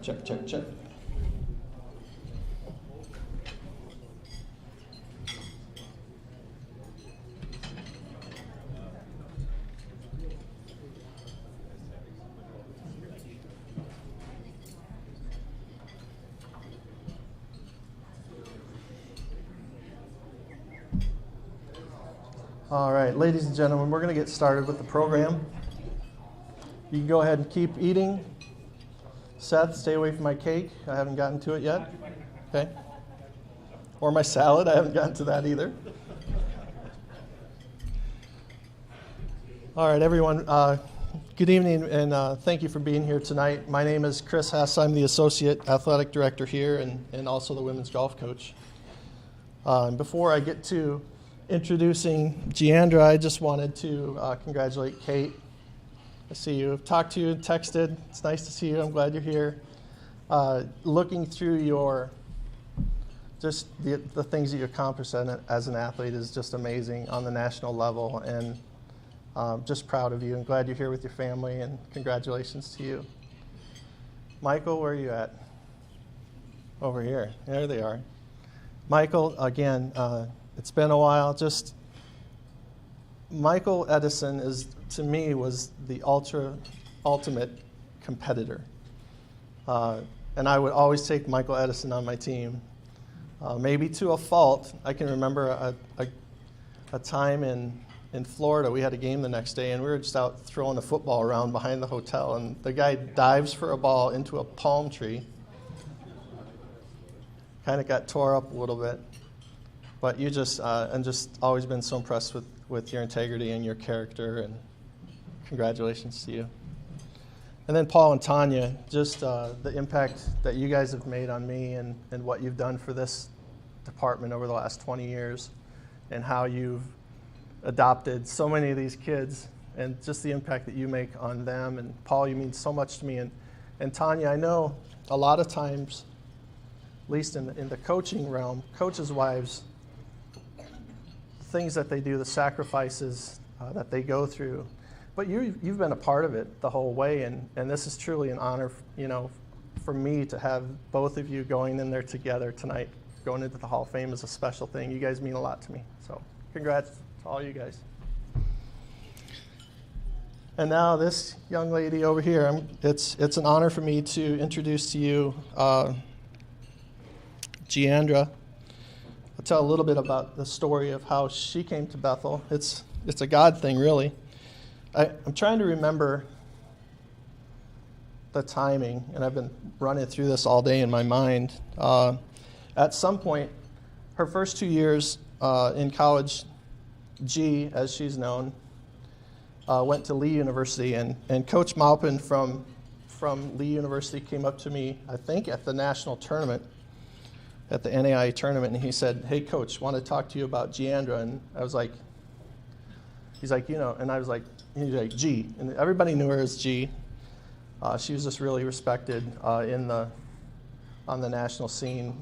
Check, check, check. All right, ladies and gentlemen, we're going to get started with the program. You can go ahead and keep eating. Seth, stay away from my cake. I haven't gotten to it yet. Okay. Or my salad. I haven't gotten to that either. All right, everyone. Good evening, and thank you for being here tonight. My name is Chris Hess. I'm the Associate Athletic Director here and also the women's golf coach. Before I get to introducing Giandra, I just wanted to congratulate Kate. I see you. I've talked to you and texted. It's nice to see you. I'm glad you're here. Looking through your, just the things that you accomplished as an athlete is just amazing on the national level, and just proud of you. I'm glad you're here with your family, and congratulations to you. Michael, where are you at? Over here. There they are. Michael, again, it's been a while. Just Michael Edison to me was the ultimate competitor, and I would always take Michael Edison on my team. Maybe to a fault. I can remember a time in Florida. We had a game the next day, and we were just out throwing the football around behind the hotel, and the guy dives for a ball into a palm tree. Kind of got tore up a little bit. But you just always been so impressed with your integrity and your character, and congratulations to you. And then Paul and Tanya, just the impact that you guys have made on me and what you've done for this department over the last 20 years, and how you've adopted so many of these kids, and just the impact that you make on them. And Paul, you mean so much to me. And Tanya, I know a lot of times, at least in the coaching realm, coaches' wives, things that they do, the sacrifices that they go through. But you've been a part of it the whole way, and this is truly an honor, for me to have both of you going in there together tonight. Going into the Hall of Fame is a special thing. You guys mean a lot to me, so congrats to all you guys. And now this young lady over here, it's an honor for me to introduce to you Giandra. I'll tell a little bit about the story of how she came to Bethel. It's a God thing, really. I'm trying to remember the timing, and I've been running through this all day in my mind. At some point, her first 2 years in college, G, as she's known, went to Lee University, and Coach Maupin from Lee University came up to me, I think, at the national tournament, at the NAIA tournament, and he said, "Hey, Coach, want to talk to you about Giandra." And I was like, he's like, and I was like, he's like, G. And everybody knew her as G. She was just really respected on the national scene,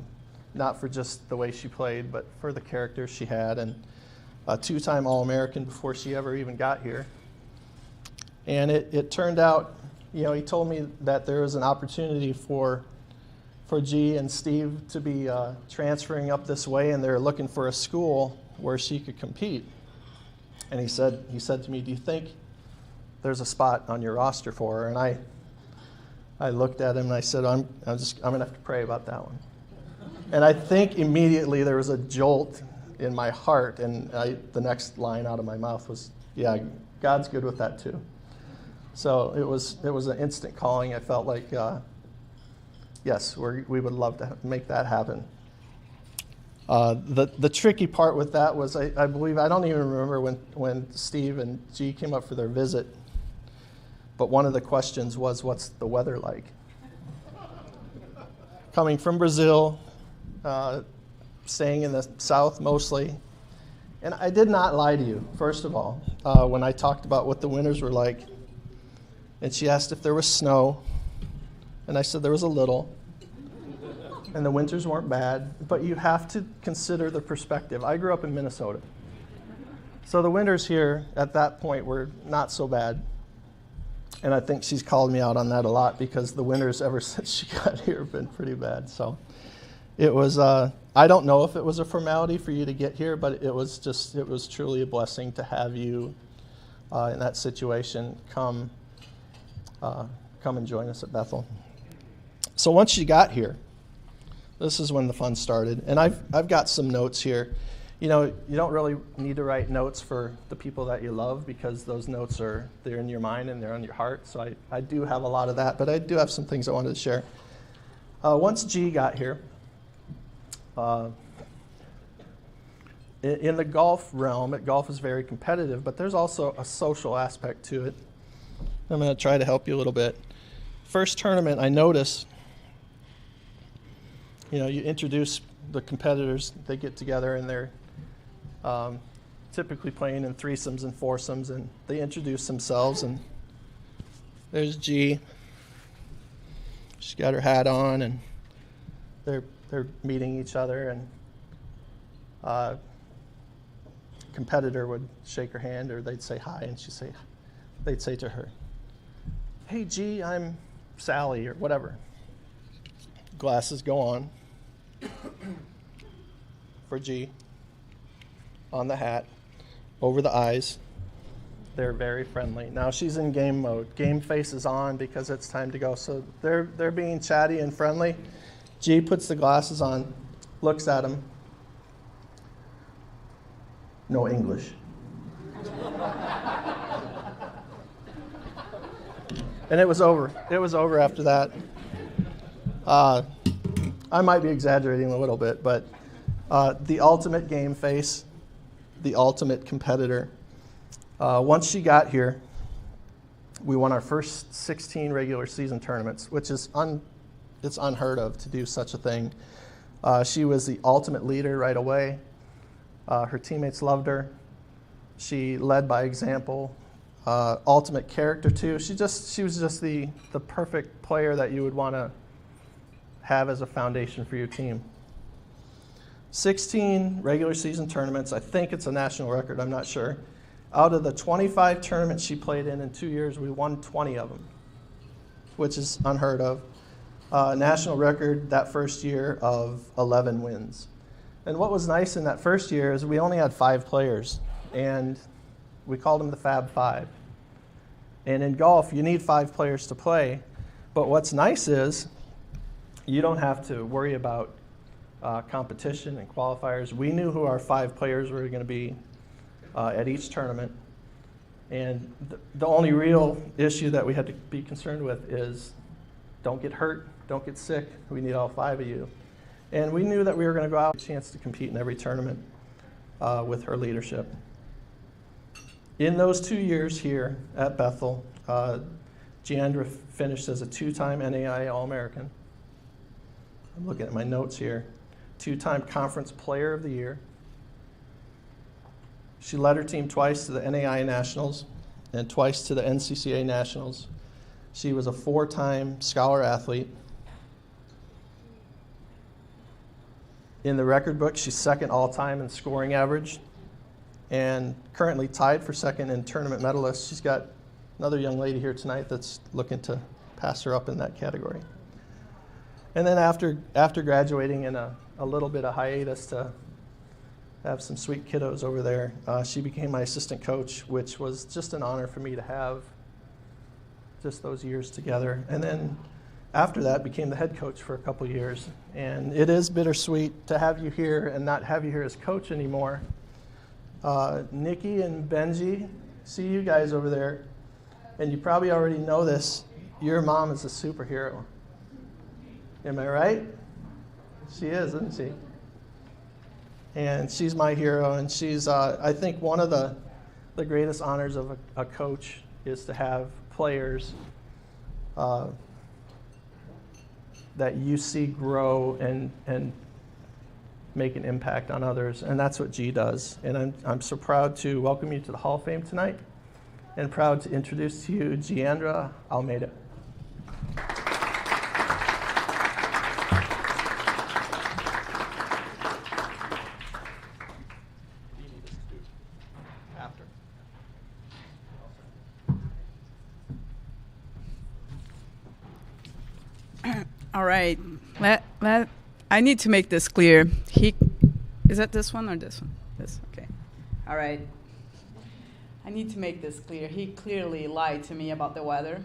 not for just the way she played, but for the character she had, and a two-time All-American before she ever even got here. And it turned out, he told me that there was an opportunity for G and Steve to be transferring up this way, and they're looking for a school where she could compete. And he said to me, "Do you think there's a spot on your roster for her?" And I looked at him and I said, I'm gonna have to pray about that one. And I think immediately there was a jolt in my heart, and the next line out of my mouth was, "Yeah, God's good with that too." So it was an instant calling. I felt like, yes, we would love to make that happen. The tricky part with that was, I believe, I don't even remember when Steve and G came up for their visit, but one of the questions was, "What's the weather like?" Coming from Brazil, staying in the south mostly, and I did not lie to you, first of all, when I talked about what the winters were like, and she asked if there was snow, and I said there was a little. And the winters weren't bad, but you have to consider the perspective. I grew up in Minnesota. So the winters here at that point were not so bad. And I think she's called me out on that a lot because the winters ever since she got here have been pretty bad. So it was, I don't know if it was a formality for you to get here, but it was truly a blessing to have you in that situation come and join us at Bethel. So once you got here, this is when the fun started. And I've got some notes here. You know, you don't really need to write notes for the people that you love because those notes they're in your mind and they're on your heart. So I do have a lot of that, but I do have some things I wanted to share. Once G got here, in the golf realm, golf is very competitive, but there's also a social aspect to it. I'm going to try to help you a little bit. First tournament, I noticed, you know, you introduce the competitors, they get together and they're typically playing in threesomes and foursomes, and they introduce themselves, and there's G. She's got her hat on, and they're meeting each other, and competitor would shake her hand, or they'd say hi, and they'd say to her, "Hey G, I'm Sally," or whatever. Glasses go on for G, on the hat, over the eyes. They're very friendly. Now she's in game mode. Game face is on because it's time to go. So they're being chatty and friendly. G puts the glasses on, looks at him. No English. And it was over. It was over after that. I might be exaggerating a little bit, but the ultimate game face, the ultimate competitor. Once she got here, we won our first 16 regular season tournaments, which is it's unheard of to do such a thing. She was the ultimate leader right away. Her teammates loved her. She led by example. Ultimate character too. She was just the perfect player that you would want to have as a foundation for your team. 16 regular season tournaments. I think it's a national record. I'm not sure. Out of the 25 tournaments she played in 2 years, we won 20 of them, which is unheard of. National record that first year of 11 wins. And what was nice in that first year is we only had 5 players, and we called them the Fab Five. And in golf, you need 5 players to play, but what's nice is you don't have to worry about competition and qualifiers. We knew who our 5 players were going to be at each tournament, and the only real issue that we had to be concerned with is don't get hurt, don't get sick. We need all 5 of you. And we knew that we were going to go out with a chance to compete in every tournament with her leadership. In those 2 years here at Bethel, Giandra finished as a 2-time NAIA All-American. I'm looking at my notes here. 2-time Conference Player of the Year. She led her team twice to the NAIA Nationals and twice to the NCCA Nationals. She was a 4-time Scholar Athlete. In the record book, she's second all-time in scoring average and currently tied for second in tournament medalists. She's got another young lady here tonight that's looking to pass her up in that category. And then after graduating in a little bit of hiatus to have some sweet kiddos over there, she became my assistant coach, which was just an honor for me to have just those years together. And then after that, became the head coach for a couple years. And it is bittersweet to have you here and not have you here as coach anymore. Nikki and Benji, see you guys over there. And you probably already know this. Your mom is a superhero. Am I right? She is, isn't she? And she's my hero, and she's, I think, one of the greatest honors of a coach is to have players that you see grow and make an impact on others, and that's what G does. And I'm so proud to welcome you to the Hall of Fame tonight, and proud to introduce to you Giandra Almeida. All right. I need to make this clear. Is that this one or this one? This. Okay. All right. I need to make this clear. He clearly lied to me about the weather.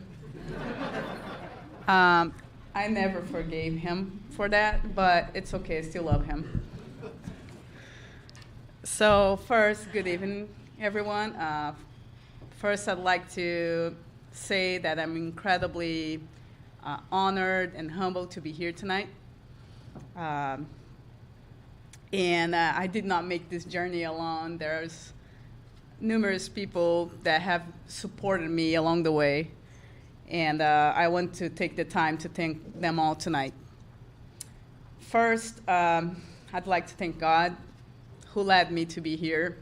I never forgave him for that, but it's okay. I still love him. So first, good evening, everyone. First, I'd like to say that I'm incredibly honored and humbled to be here tonight. And I did not make this journey alone. There's numerous people that have supported me along the way. And I want to take the time to thank them all tonight. First, I'd like to thank God who led me to be here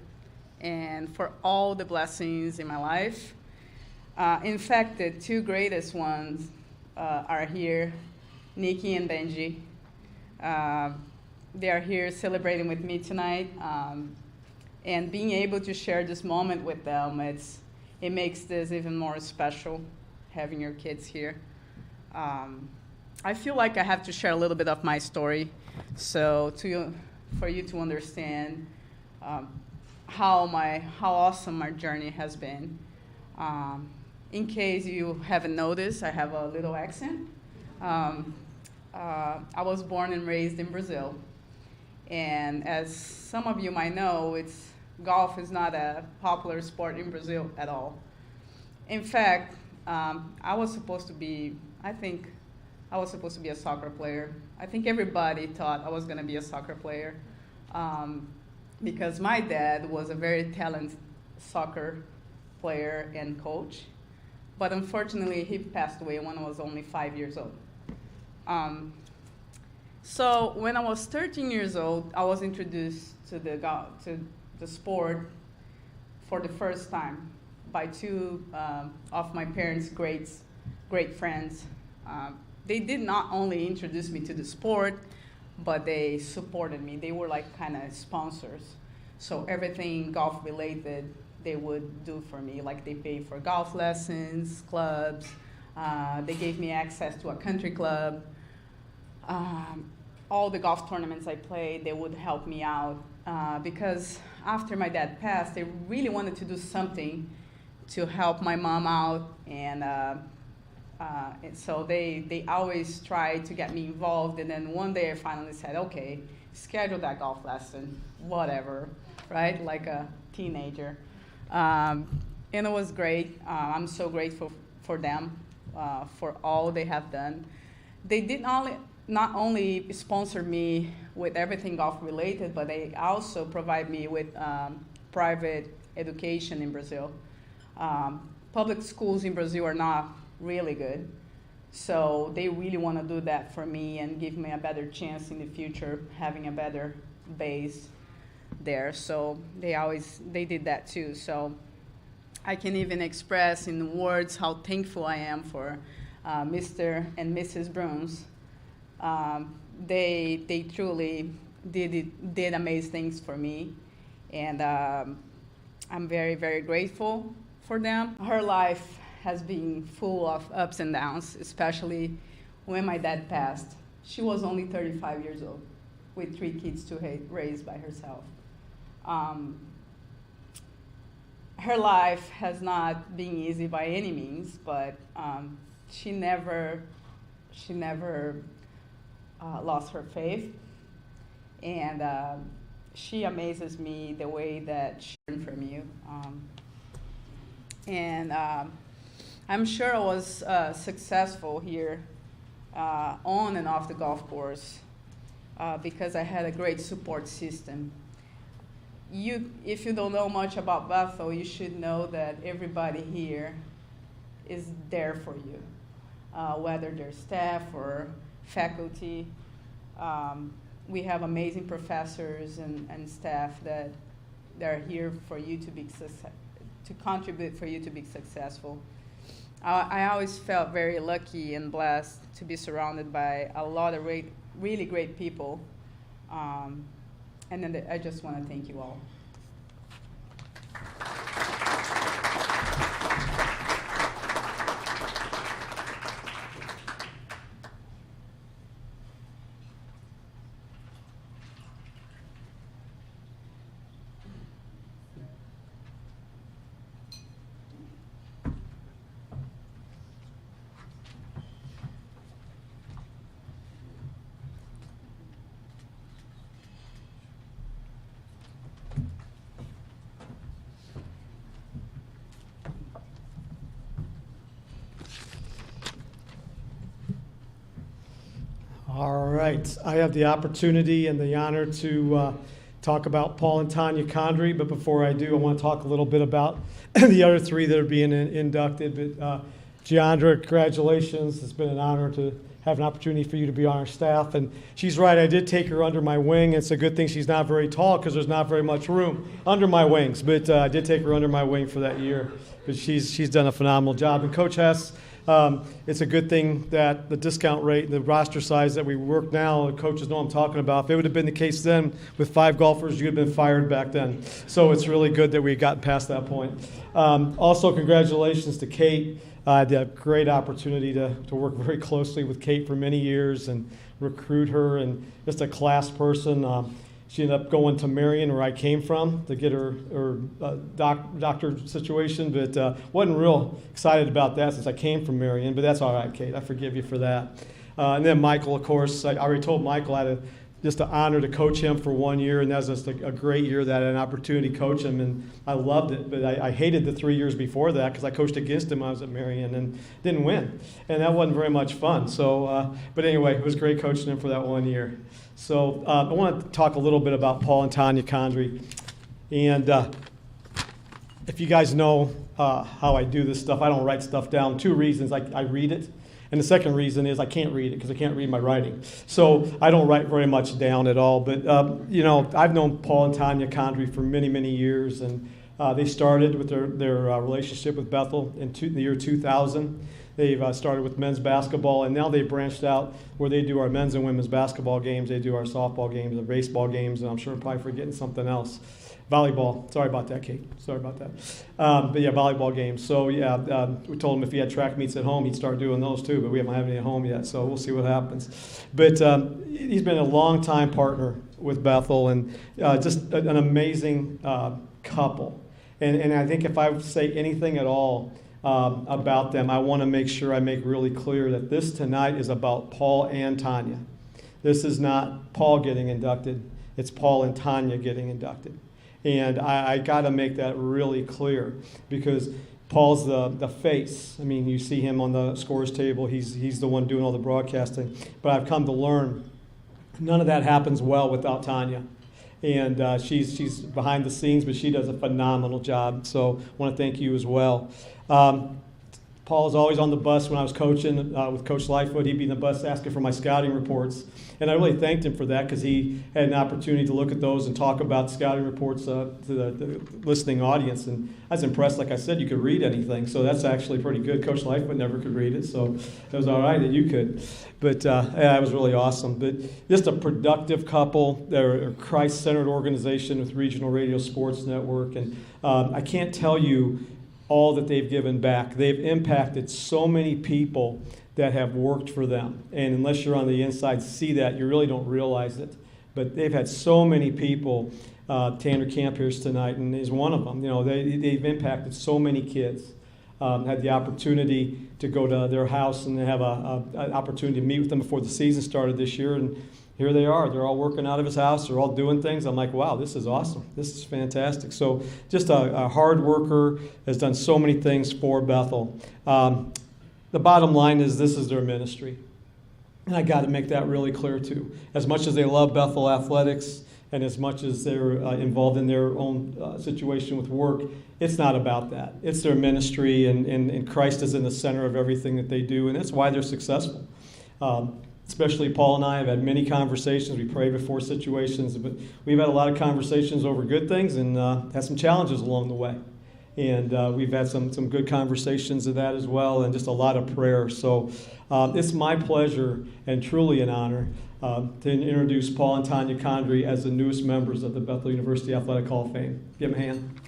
and for all the blessings in my life. In fact, the two greatest ones are here, Nikki and Benji. They are here celebrating with me tonight. And being able to share this moment with them, it makes this even more special, having your kids here. I feel like I have to share a little bit of my story, so for you to understand how awesome my journey has been. In case you haven't noticed, I have a little accent. I was born and raised in Brazil, and as some of you might know, golf is not a popular sport in Brazil at all. In fact, I was supposed to be a soccer player. I think everybody thought I was going to be a soccer player because my dad was a very talented soccer player and coach. But unfortunately, he passed away when I was only 5 years old. So when I was 13 years old, I was introduced to the sport for the first time by two of my parents' great friends. They did not only introduce me to the sport, but they supported me. They were like kind of sponsors. So everything golf related, they would do for me. Like they paid for golf lessons, clubs. They gave me access to a country club. All the golf tournaments I played, they would help me out. Because after my dad passed, they really wanted to do something to help my mom out. And so they always tried to get me involved. And then one day I finally said, okay, schedule that golf lesson, whatever, right? Like a teenager. And it was great. I'm so grateful for them, for all they have done. They did not only sponsor me with everything golf related, but they also provide me with private education in Brazil. Public schools in Brazil are not really good, so they really want to do that for me and give me a better chance in the future, having a better base there. So they did that too. So I can even express in words how thankful I am for Mr. and Mrs. Bruns. They truly did amazing things for me, and I'm very, very grateful for them. Her life has been full of ups and downs, especially when my dad passed. She was only 35 years old with 3 kids to raise by herself. Her life has not been easy by any means, but she never lost her faith, and she amazes me the way that she learned from you. And I'm sure I was successful here on and off the golf course because I had a great support system. If you don't know much about Bethel, you should know that everybody here is there for you, whether they're staff or faculty. We have amazing professors and staff that are here for you to contribute for you to be successful. I always felt very lucky and blessed to be surrounded by a lot of really great people. And then I just want to thank you all. right. I have the opportunity and the honor to talk about Paul and Tanya Condrey, but before I do, I want to talk a little bit about the other three that are being inducted. But Giandra, congratulations. It's been an honor to have an opportunity for you to be on our staff. And she's right, I did take her under my wing. It's a good thing she's not very tall because there's not very much room under my wings. But I did take her under my wing for that year. But she's done a phenomenal job. And Coach Hess, it's a good thing that the discount rate, the roster size that we work now, the coaches know what I'm talking about. If it would have been the case then with 5 golfers, you'd have been fired back then. So it's really good that we got past that point. Also, congratulations to Kate. I had a great opportunity to work very closely with Kate for many years and recruit her, and just a class person. She ended up going to Marion, where I came from, to get her doctor situation, but wasn't real excited about that since I came from Marion, but that's all right, Kate. I forgive you for that. And then Michael, of course. I already told Michael I had just an honor to coach him for 1 year, and that was just a great year that I had an opportunity to coach him, and I loved it. But I hated the 3 years before that because I coached against him when I was at Marion and didn't win, and that wasn't very much fun. So, but anyway, it was great coaching him for that 1 year. So I want to talk a little bit about Paul and Tanya Condrey, and if you guys know how I do this stuff, I don't write stuff down. 2 reasons: I read it. And the second reason is I can't read it because I can't read my writing. So I don't write very much down at all. But, I've known Paul and Tanya Condrey for many, many years. And they started with their relationship with Bethel in the year 2000. They've started with men's basketball, and now they've branched out where they do our men's and women's basketball games. They do our softball games, our baseball games, and I'm sure I'm probably forgetting something else. Volleyball. Sorry about that, Kate. Sorry about that. But yeah, volleyball games. So yeah, we told him if he had track meets at home, he'd start doing those too, but we haven't had any at home yet, so we'll see what happens. But he's been a long-time partner with Bethel, and just an amazing couple. And I think if I say anything at all about them, I want to make sure I make really clear that this tonight is about Paul and Tanya. This is not Paul getting inducted. It's Paul and Tanya getting inducted. And I got to make that really clear because Paul's the face. I mean, you see him on the scores table. He's the one doing all the broadcasting. But I've come to learn none of that happens well without Tanya. And she's behind the scenes, but she does a phenomenal job. So I want to thank you as well. Paul was always on the bus when I was coaching with Coach Lightfoot. He'd be in the bus asking for my scouting reports. And I really thanked him for that because he had an opportunity to look at those and talk about scouting reports to the listening audience. And I was impressed. Like I said, you could read anything. So that's actually pretty good. Coach Lightfoot never could read it, so it was all right that you could. But yeah, it was really awesome. But just a productive couple. They're a Christ-centered organization with Regional Radio Sports Network. And I can't tell you all that they've given back. They've impacted so many people that have worked for them. And unless you're on the inside see that, you really don't realize it. But they've had so many people. Tanner Camp here's tonight and is one of them. They've impacted so many kids. Had the opportunity to go to their house and have an opportunity to meet with them before the season started this year. And here they are. They're all working out of his house. They're all doing things. I'm like, wow, this is awesome. This is fantastic. So just a hard worker, has done so many things for Bethel. The bottom line is this is their ministry. And I got to make that really clear too. As much as they love Bethel athletics and as much as they're involved in their own situation with work, it's not about that. It's their ministry, and Christ is in the center of everything that they do, and that's why they're successful. Especially Paul and I have had many conversations. We pray before situations, but we've had a lot of conversations over good things and had some challenges along the way. And we've had some good conversations of that as well, and just a lot of prayer. So it's my pleasure and truly an honor to introduce Paul and Tanya Condrey as the newest members of the Bethel University Athletic Hall of Fame. Give them a hand.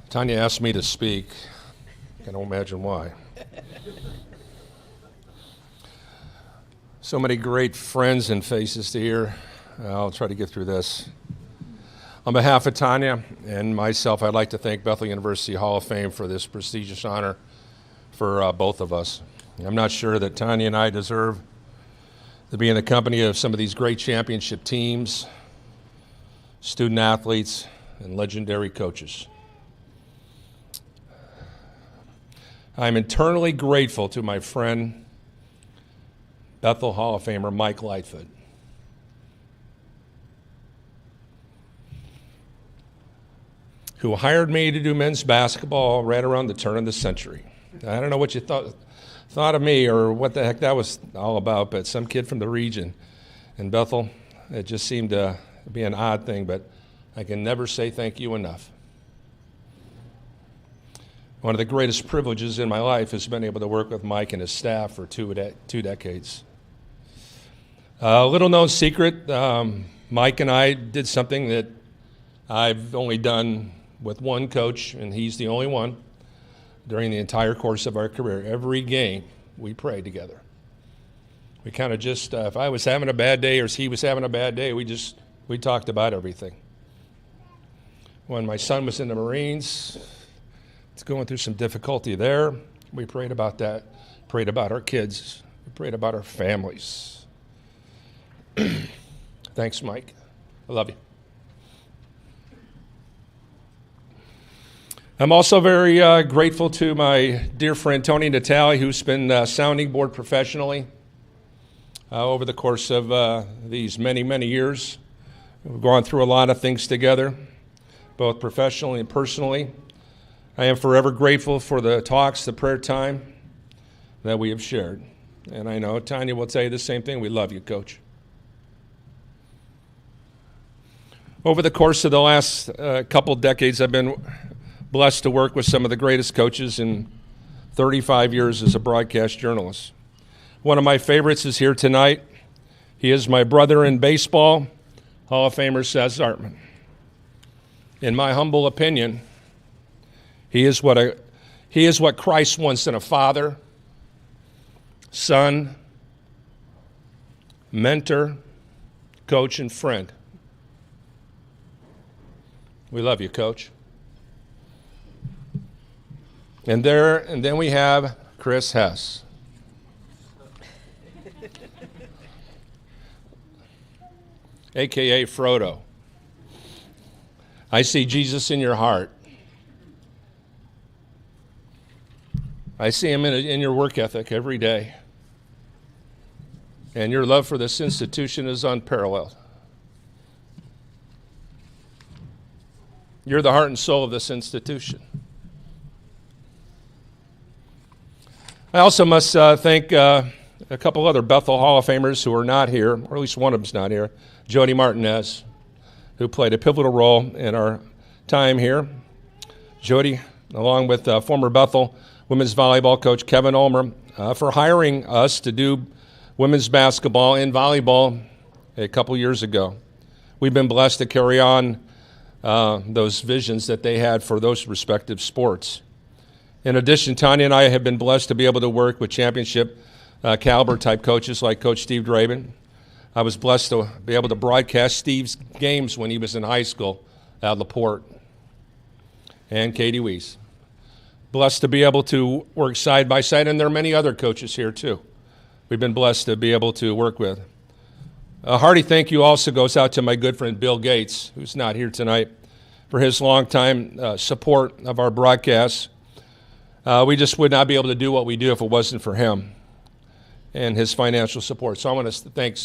Tanya asked me to speak. I don't imagine why. So many great friends and faces to hear. I'll try to get through this. On behalf of Tanya and myself, I'd like to thank Bethel University Hall of Fame for this prestigious honor for both of us. I'm not sure that Tanya and I deserve to be in the company of some of these great championship teams, student athletes, and legendary coaches. I'm eternally grateful to my friend, Bethel Hall of Famer Mike Lightfoot. Who hired me to do men's basketball right around the turn of the century. I don't know what you thought of me or what the heck that was all about, but some kid from the region in Bethel, it just seemed to be an odd thing, but I can never say thank you enough. One of the greatest privileges in my life has been able to work with Mike and his staff for two decades. A little known secret, Mike and I did something that I've only done with one coach, and he's the only one during the entire course of our career. Every game, we prayed together. We kind of just, if I was having a bad day or he was having a bad day, we talked about everything. When my son was in the Marines, it's going through some difficulty there. We prayed about that, prayed about our kids, we prayed about our families. Thanks, Mike. I love you. I'm also very grateful to my dear friend Tony Natale, who's been sounding board professionally over the course of these many, many years. We've gone through a lot of things together, both professionally and personally. I am forever grateful for the talks, the prayer time that we have shared. And I know Tanya will tell you the same thing. We love you, Coach. Over the course of the last couple decades, I've been blessed to work with some of the greatest coaches in 35 years as a broadcast journalist. One of my favorites is here tonight. He is my brother in baseball, Hall of Famer Seth Zartman. In my humble opinion, he is what Christ wants in a father, son, mentor, coach, and friend. We love you, Coach. And then we have Chris Hess. AKA Frodo. I see Jesus in your heart. I see him in your work ethic every day. And your love for this institution is unparalleled. You're the heart and soul of this institution. I also must thank a couple other Bethel Hall of Famers who are not here, or at least one of them's not here. Jody Martinez, who played a pivotal role in our time here. Jody, along with former Bethel women's volleyball coach Kevin Ulmer, for hiring us to do women's basketball and volleyball a couple years ago. We've been blessed to carry on those visions that they had for those respective sports. In addition, Tanya and I have been blessed to be able to work with championship caliber type coaches like Coach Steve Draven. I was blessed to be able to broadcast Steve's games when he was in high school at LaPorte, and Katie Weiss. Blessed to be able to work side by side, and there are many other coaches here too. We've been blessed to be able to work with. A hearty thank you also goes out to my good friend Bill Gates, who's not here tonight, for his longtime support of our broadcasts. We just would not be able to do what we do if it wasn't for him and his financial support. So I want to thank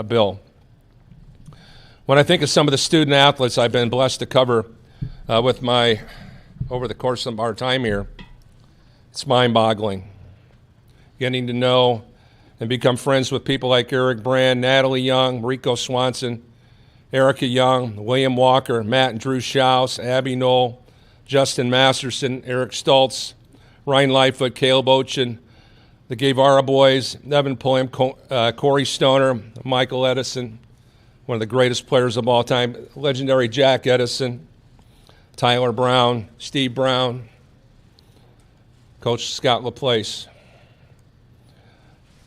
Bill. When I think of some of the student athletes I've been blessed to cover over the course of our time here, it's mind-boggling. Getting to know and become friends with people like Eric Brand, Natalie Young, Rico Swanson, Erica Young, William Walker, Matt and Drew Schaus, Abby Knoll, Justin Masterson, Eric Stoltz, Ryan Lightfoot, Caleb Ochin, the Guevara boys, Evan Pulliam, Corey Stoner, Michael Edison, one of the greatest players of all time, legendary Jack Edison, Tyler Brown, Steve Brown, Coach Scott LaPlace.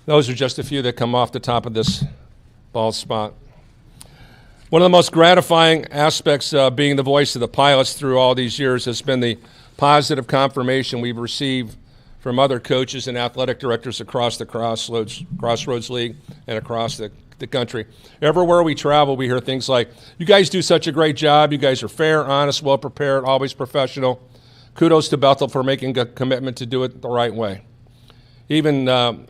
Those are just a few that come off the top of this bald spot. One of the most gratifying aspects of being the voice of the pilots through all these years has been the positive confirmation we've received from other coaches and athletic directors across the Crossroads League and across the country. Everywhere we travel, we hear things like, you guys do such a great job. You guys are fair, honest, well-prepared, always professional. Kudos to Beutler for making a commitment to do it the right way. Even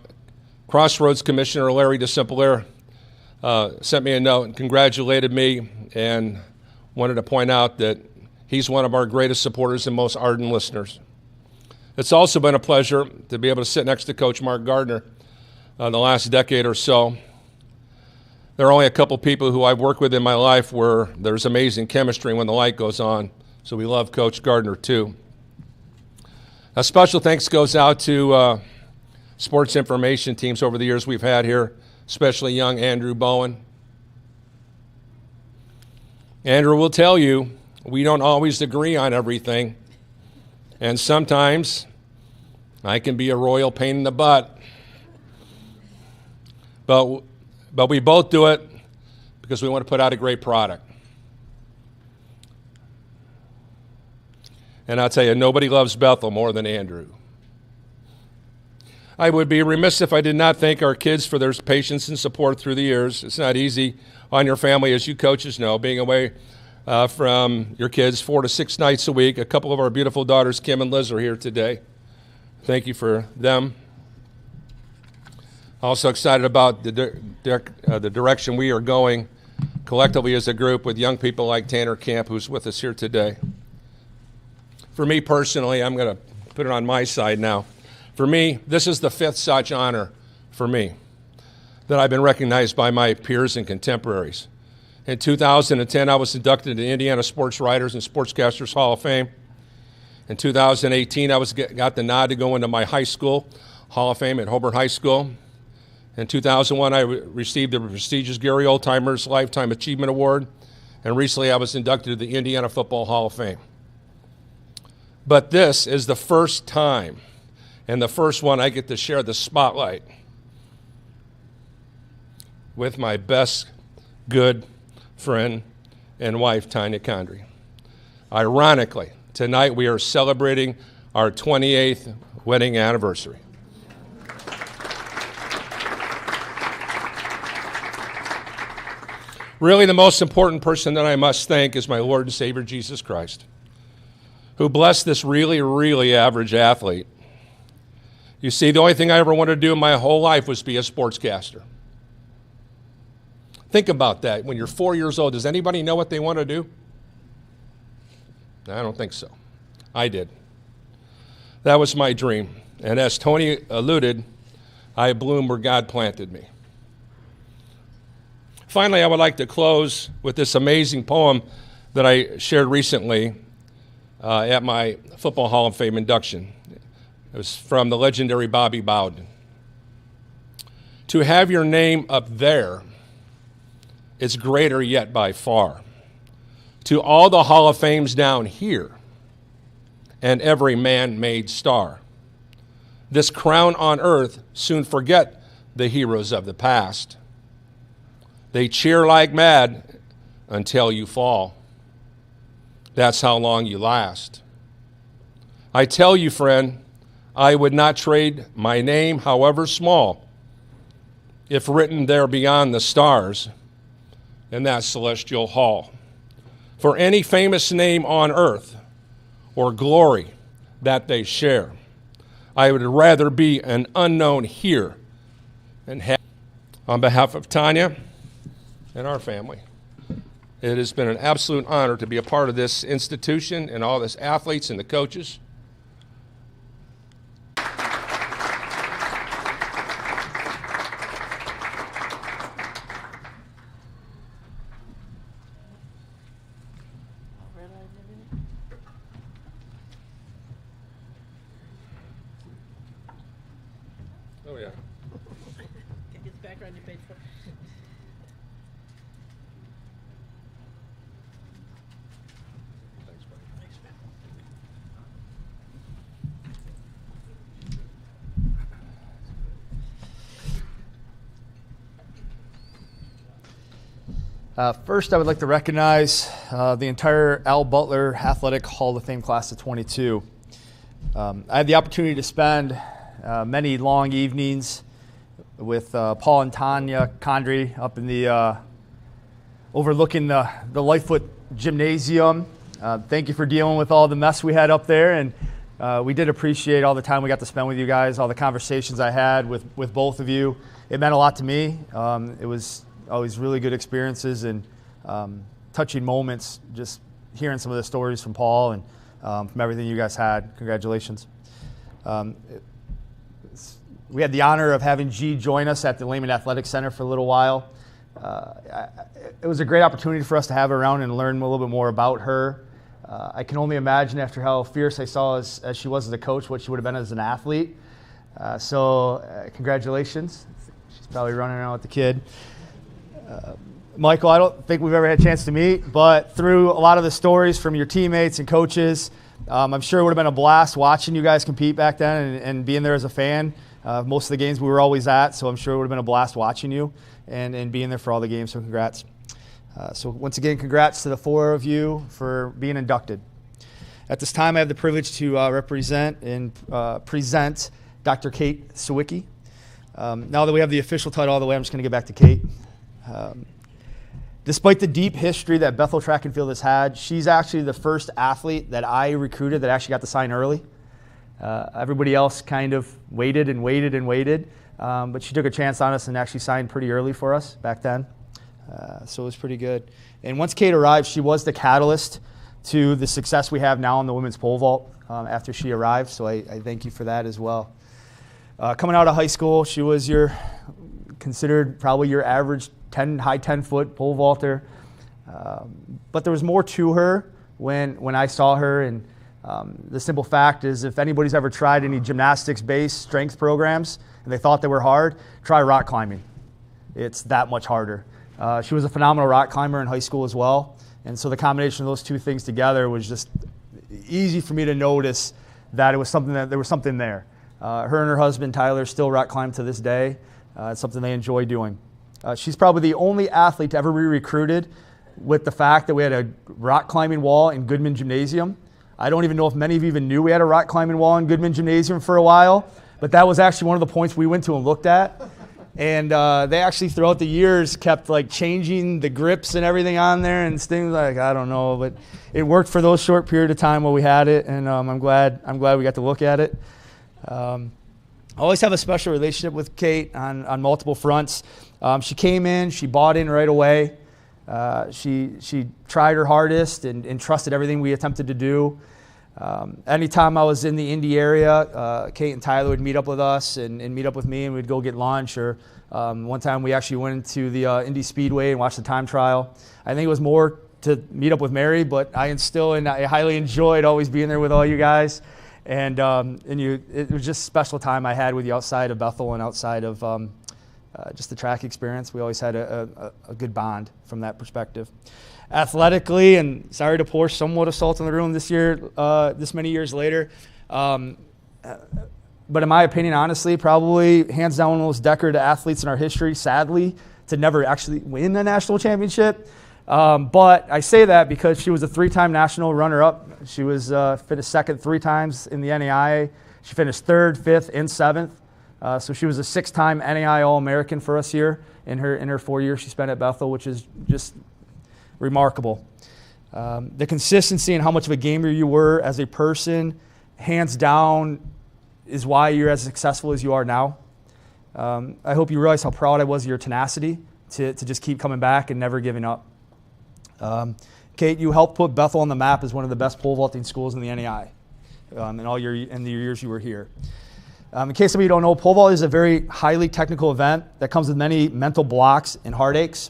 Crossroads Commissioner Larry DeSimplere sent me a note and congratulated me and wanted to point out that he's one of our greatest supporters and most ardent listeners. It's also been a pleasure to be able to sit next to Coach Mark Gardner the last decade or so. There are only a couple people who I've worked with in my life where there's amazing chemistry when the light goes on, so we love Coach Gardner too. A special thanks goes out to sports information teams over the years we've had here, especially young Andrew Bowen. Andrew will tell you, we don't always agree on everything, and sometimes I can be a royal pain in the butt. But we both do it because we want to put out a great product. And I'll tell you, nobody loves Beutler more than Andrew. I would be remiss if I did not thank our kids for their patience and support through the years. It's not easy on your family, as you coaches know, being away from your kids 4 to 6 nights a week. A couple of our beautiful daughters, Kim and Liz, are here today. Thank you for them. Also excited about the direction we are going collectively as a group with young people like Tanner Camp, who's with us here today. For me personally, I'm going to put it on my side now. For me, this is the 5th such honor for me that I've been recognized by my peers and contemporaries. In 2010, I was inducted into the Indiana Sports Writers and Sportscasters Hall of Fame. In 2018, I got the nod to go into my high school Hall of Fame at Hobart High School. In 2001, I received the prestigious Gary Oldtimer's Lifetime Achievement Award, and recently I was inducted to the Indiana Football Hall of Fame. But this is the first time, and the first one I get to share the spotlight with my best good friend and wife, Tanya Condrey. Ironically, tonight we are celebrating our 28th wedding anniversary. Really, the most important person that I must thank is my Lord and Savior, Jesus Christ, who blessed this really, really average athlete. You see, the only thing I ever wanted to do in my whole life was be a sportscaster. Think about that. When you're 4 years old, does anybody know what they want to do? I don't think so. I did. That was my dream. And as Tony alluded, I bloomed where God planted me. Finally, I would like to close with this amazing poem that I shared recently at my Football Hall of Fame induction. It was from the legendary Bobby Bowden. To have your name up there is greater yet by far. To all the Hall of Fames down here and every man-made star. This crown on earth soon forget the heroes of the past. They cheer like mad until you fall. That's how long you last. I tell you, friend, I would not trade my name, however small, if written there beyond the stars in that celestial hall, for any famous name on earth or glory that they share. I would rather be an unknown here and have. On behalf of Tanya and our family, it has been an absolute honor to be a part of this institution and all this athletes and the coaches. Oh, yeah. Get the background you paid for. Thanks, buddy. Thanks, man. First, I would like to recognize the entire Al Beutler Athletic Hall of Fame class of 22. I had the opportunity to spend many long evenings with Paul and Tanya Condrey up in the overlooking the Lightfoot Gymnasium. Thank you for dealing with all the mess we had up there, and we did appreciate all the time we got to spend with you guys, all the conversations I had with both of you. It meant a lot to me. It was always really good experiences and touching moments, just hearing some of the stories from Paul and from everything you guys had. Congratulations. We had the honor of having G join us at the Lehman Athletic Center for a little while. It was a great opportunity for us to have her around and learn a little bit more about her. I can only imagine after how fierce I saw as she was as a coach, what she would have been as an athlete. Congratulations. She's probably running around with the kid. Michael, I don't think we've ever had a chance to meet, but through a lot of the stories from your teammates and coaches, I'm sure it would have been a blast watching you guys compete back then and being there as a fan. Most of the games we were always at, so I'm sure it would have been a blast watching you and being there for all the games, so congrats. So once again, congrats to the four of you for being inducted. At this time, I have the privilege to represent and present Dr. Kate Swicke. Now that we have the official title all the way, I'm just going to get back to Kate. Despite the deep history that Bethel Track and Field has had, she's actually the first athlete that I recruited that actually got to sign early. Everybody else kind of waited and waited and waited, but she took a chance on us and actually signed pretty early for us back then. So it was pretty good. And once Kate arrived, she was the catalyst to the success we have now in the women's pole vault after she arrived, so I thank you for that as well. Coming out of high school, she was considered probably your average high 10-foot pole vaulter. But there was more to her when I saw her, and the simple fact is if anybody's ever tried any gymnastics-based strength programs and they thought they were hard, try rock climbing. It's that much harder. She was a phenomenal rock climber in high school as well, and so the combination of those two things together was just easy for me to notice that there was something there. Her and her husband Tyler still rock climb to this day. It's something they enjoy doing. She's probably the only athlete to ever be recruited with the fact that we had a rock climbing wall in Goodman Gymnasium. I don't even know if many of you even knew we had a rock climbing wall in Goodman Gymnasium for a while, but that was actually one of the points we went to and looked at. And they actually throughout the years kept like changing the grips and everything on there and things like, I don't know, but it worked for those short period of time while we had it, and I'm glad we got to look at it. I always have a special relationship with Kate on multiple fronts. She came in, she bought in right away. She tried her hardest and trusted everything we attempted to do. Anytime I was in the Indy area, Kate and Tyler would meet up with us and meet up with me, and we'd go get lunch. Or one time we actually went into the Indy Speedway and watched the time trial. I think it was more to meet up with Mary, but I highly enjoyed always being there with all you guys. And it was just a special time I had with you outside of Bethel and outside of just the track experience. We always had a good bond from that perspective. Athletically, and sorry to pour somewhat of salt in the room this year, this many years later, but in my opinion, honestly, probably hands down one of the most decorated athletes in our history, sadly, to never actually win a national championship. But I say that because she was a 3-time national runner-up. She was finished second 3 times in the NAIA. She finished 3rd, 5th, and 7th. So she was a 6-time NAIA All-American for us here in her 4 years she spent at Bethel, which is just remarkable. The consistency and how much of a gamer you were as a person, hands down, is why you're as successful as you are now. I hope you realize how proud I was of your tenacity to just keep coming back and never giving up. Kate, you helped put Bethel on the map as one of the best pole vaulting schools in the NAI in the years you were here. In case some of you don't know, pole vault is a very highly technical event that comes with many mental blocks and heartaches.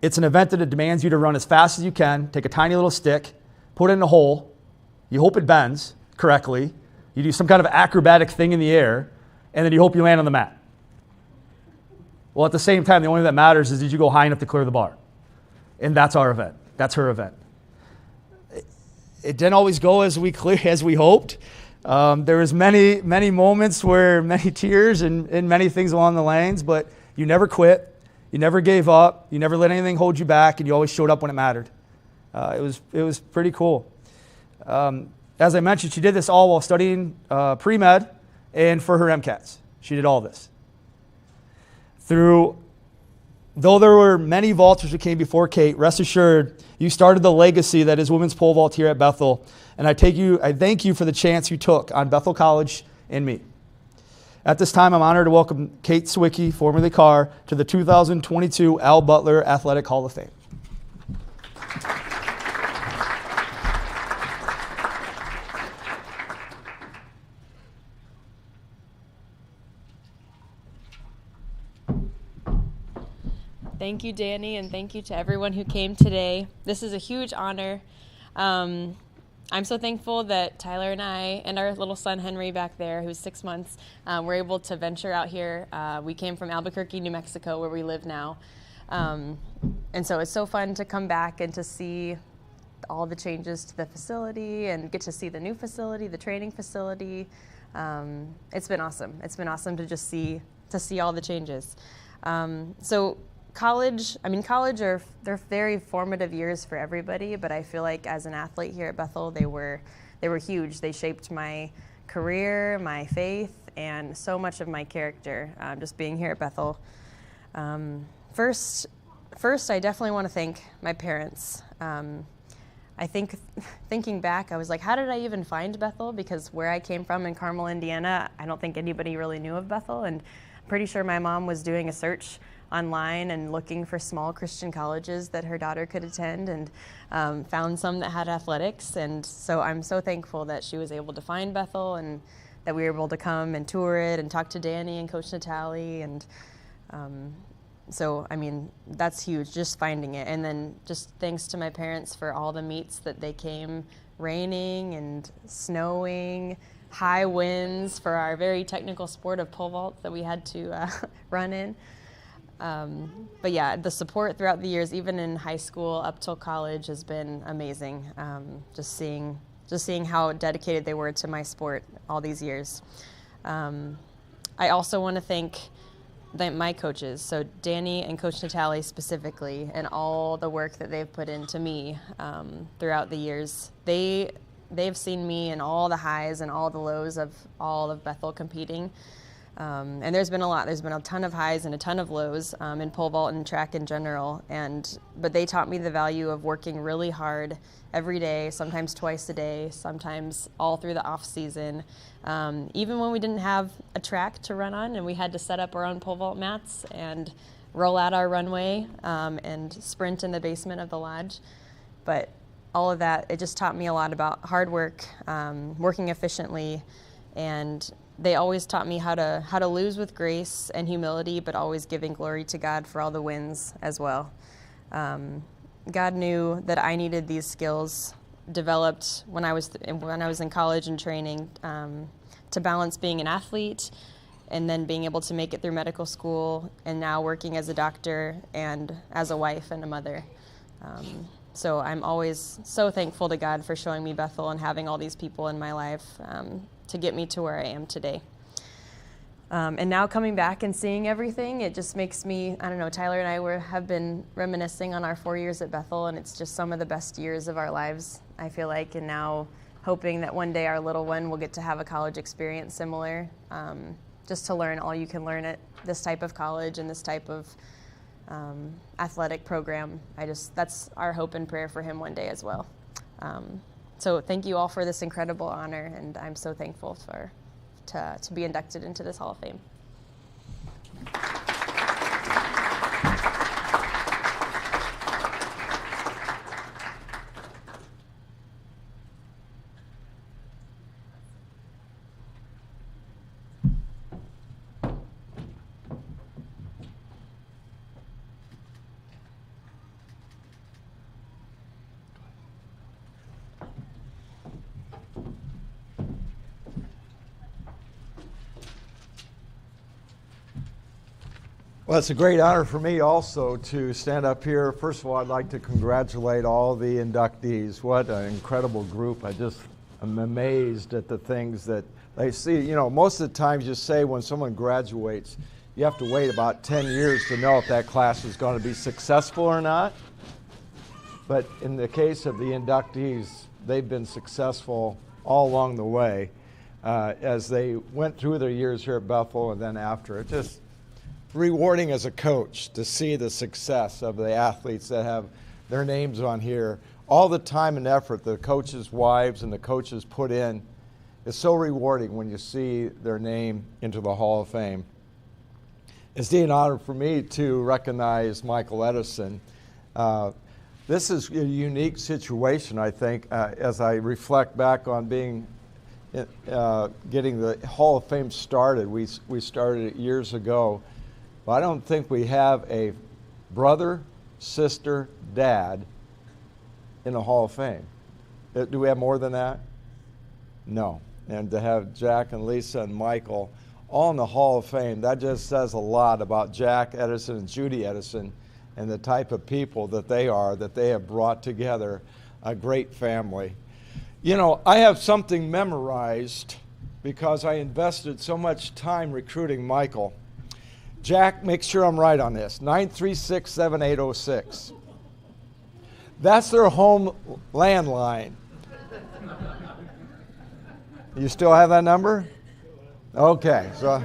It's an event that demands you to run as fast as you can, take a tiny little stick, put it in a hole, you hope it bends correctly, you do some kind of acrobatic thing in the air, and then you hope you land on the mat. Well, at the same time, the only thing that matters is did you go high enough to clear the bar? And that's our event. That's her event. It didn't always go as we hoped. There was many moments where many tears and many things along the lanes, but you never quit. You never gave up. You never let anything hold you back, and you always showed up when it mattered. It was pretty cool. as I mentioned, she did this all while studying pre-med and for her MCATs. She did all this. Though there were many vaulters who came before Kate, rest assured, you started the legacy that is women's pole vault here at Bethel. And I thank you for the chance you took on Bethel College and me. At this time, I'm honored to welcome Kate Swicke, formerly Carr, to the 2022 Al Beutler Athletic Hall of Fame. Thank you, Danny, and thank you to everyone who came today. This is a huge honor. I'm so thankful that Tyler and I and our little son Henry back there, who's 6 months, were able to venture out here. We came from Albuquerque, New Mexico, where we live now. And so it's so fun to come back and to see all the changes to the facility and get to see the new facility, the training facility. It's been awesome. It's been awesome to just see all the changes. College they're very formative years for everybody, but I feel like as an athlete here at Bethel, they were huge. They shaped my career, my faith, and so much of my character, just being here at Bethel. First, I definitely want to thank my parents. I think thinking back, I was like, how did I even find Bethel? Because where I came from in Carmel, Indiana, I don't think anybody really knew of Bethel, and I'm pretty sure my mom was doing a search online and looking for small Christian colleges that her daughter could attend, and found some that had athletics. And so I'm so thankful that she was able to find Bethel and that we were able to come and tour it and talk to Danny and Coach Natale. And so, I mean, that's huge, just finding it. And then just thanks to my parents for all the meets that they came, raining and snowing, high winds for our very technical sport of pole vault that we had to run in. But yeah, the support throughout the years, even in high school up till college, has been amazing. Just seeing how dedicated they were to my sport all these years. I also want to thank my coaches, so Danny and Coach Natale specifically, and all the work that they've put into me throughout the years. They've seen me in all the highs and all the lows of all of Bethel competing. And there's been a lot. There's been a ton of highs and a ton of lows in pole vault and track in general. But they taught me the value of working really hard every day, sometimes twice a day, sometimes all through the off season. Even when we didn't have a track to run on and we had to set up our own pole vault mats and roll out our runway and sprint in the basement of the lodge. But all of that, it just taught me a lot about hard work, working efficiently, and they always taught me how to lose with grace and humility, but always giving glory to God for all the wins as well. God knew that I needed these skills developed when I was in college and training to balance being an athlete and then being able to make it through medical school and now working as a doctor and as a wife and a mother. So I'm always so thankful to God for showing me Bethel and having all these people in my life to get me to where I am today. And now coming back and seeing everything, it just makes me, I don't know, Tyler and I have been reminiscing on our 4 years at Bethel, and it's just some of the best years of our lives, I feel like, and now hoping that one day our little one will get to have a college experience similar, just to learn all you can learn at this type of college and this type of athletic program. That's our hope and prayer for him one day as well. So thank you all for this incredible honor, and I'm so thankful to be inducted into this Hall of Fame. Well, it's a great honor for me also to stand up here. First of all, I'd like to congratulate all the inductees. What an incredible group. I'm amazed at the things that they see. You know, most of the times you say when someone graduates, you have to wait about 10 years to know if that class is going to be successful or not. But in the case of the inductees, they've been successful all along the way as they went through their years here at Bethel and then after. It's just rewarding as a coach to see the success of the athletes that have their names on here. All the time and effort the coaches' wives and the coaches put in is so rewarding when you see their name into the Hall of Fame. It's an honor for me to recognize Michael Edison. This is a unique situation, I think, as I reflect back on being getting the Hall of Fame started. We started it years ago. But I don't think we have a brother, sister, dad in the Hall of Fame. Do we have more than that? No. And to have Jack and Lisa and Michael all in the Hall of Fame, that just says a lot about Jack Edison and Judy Edison and the type of people that they are, that they have brought together a great family. You know, I have something memorized because I invested so much time recruiting Michael. Jack, make sure I'm right on this, 936-7806. That's their home landline. You still have that number? Okay, so,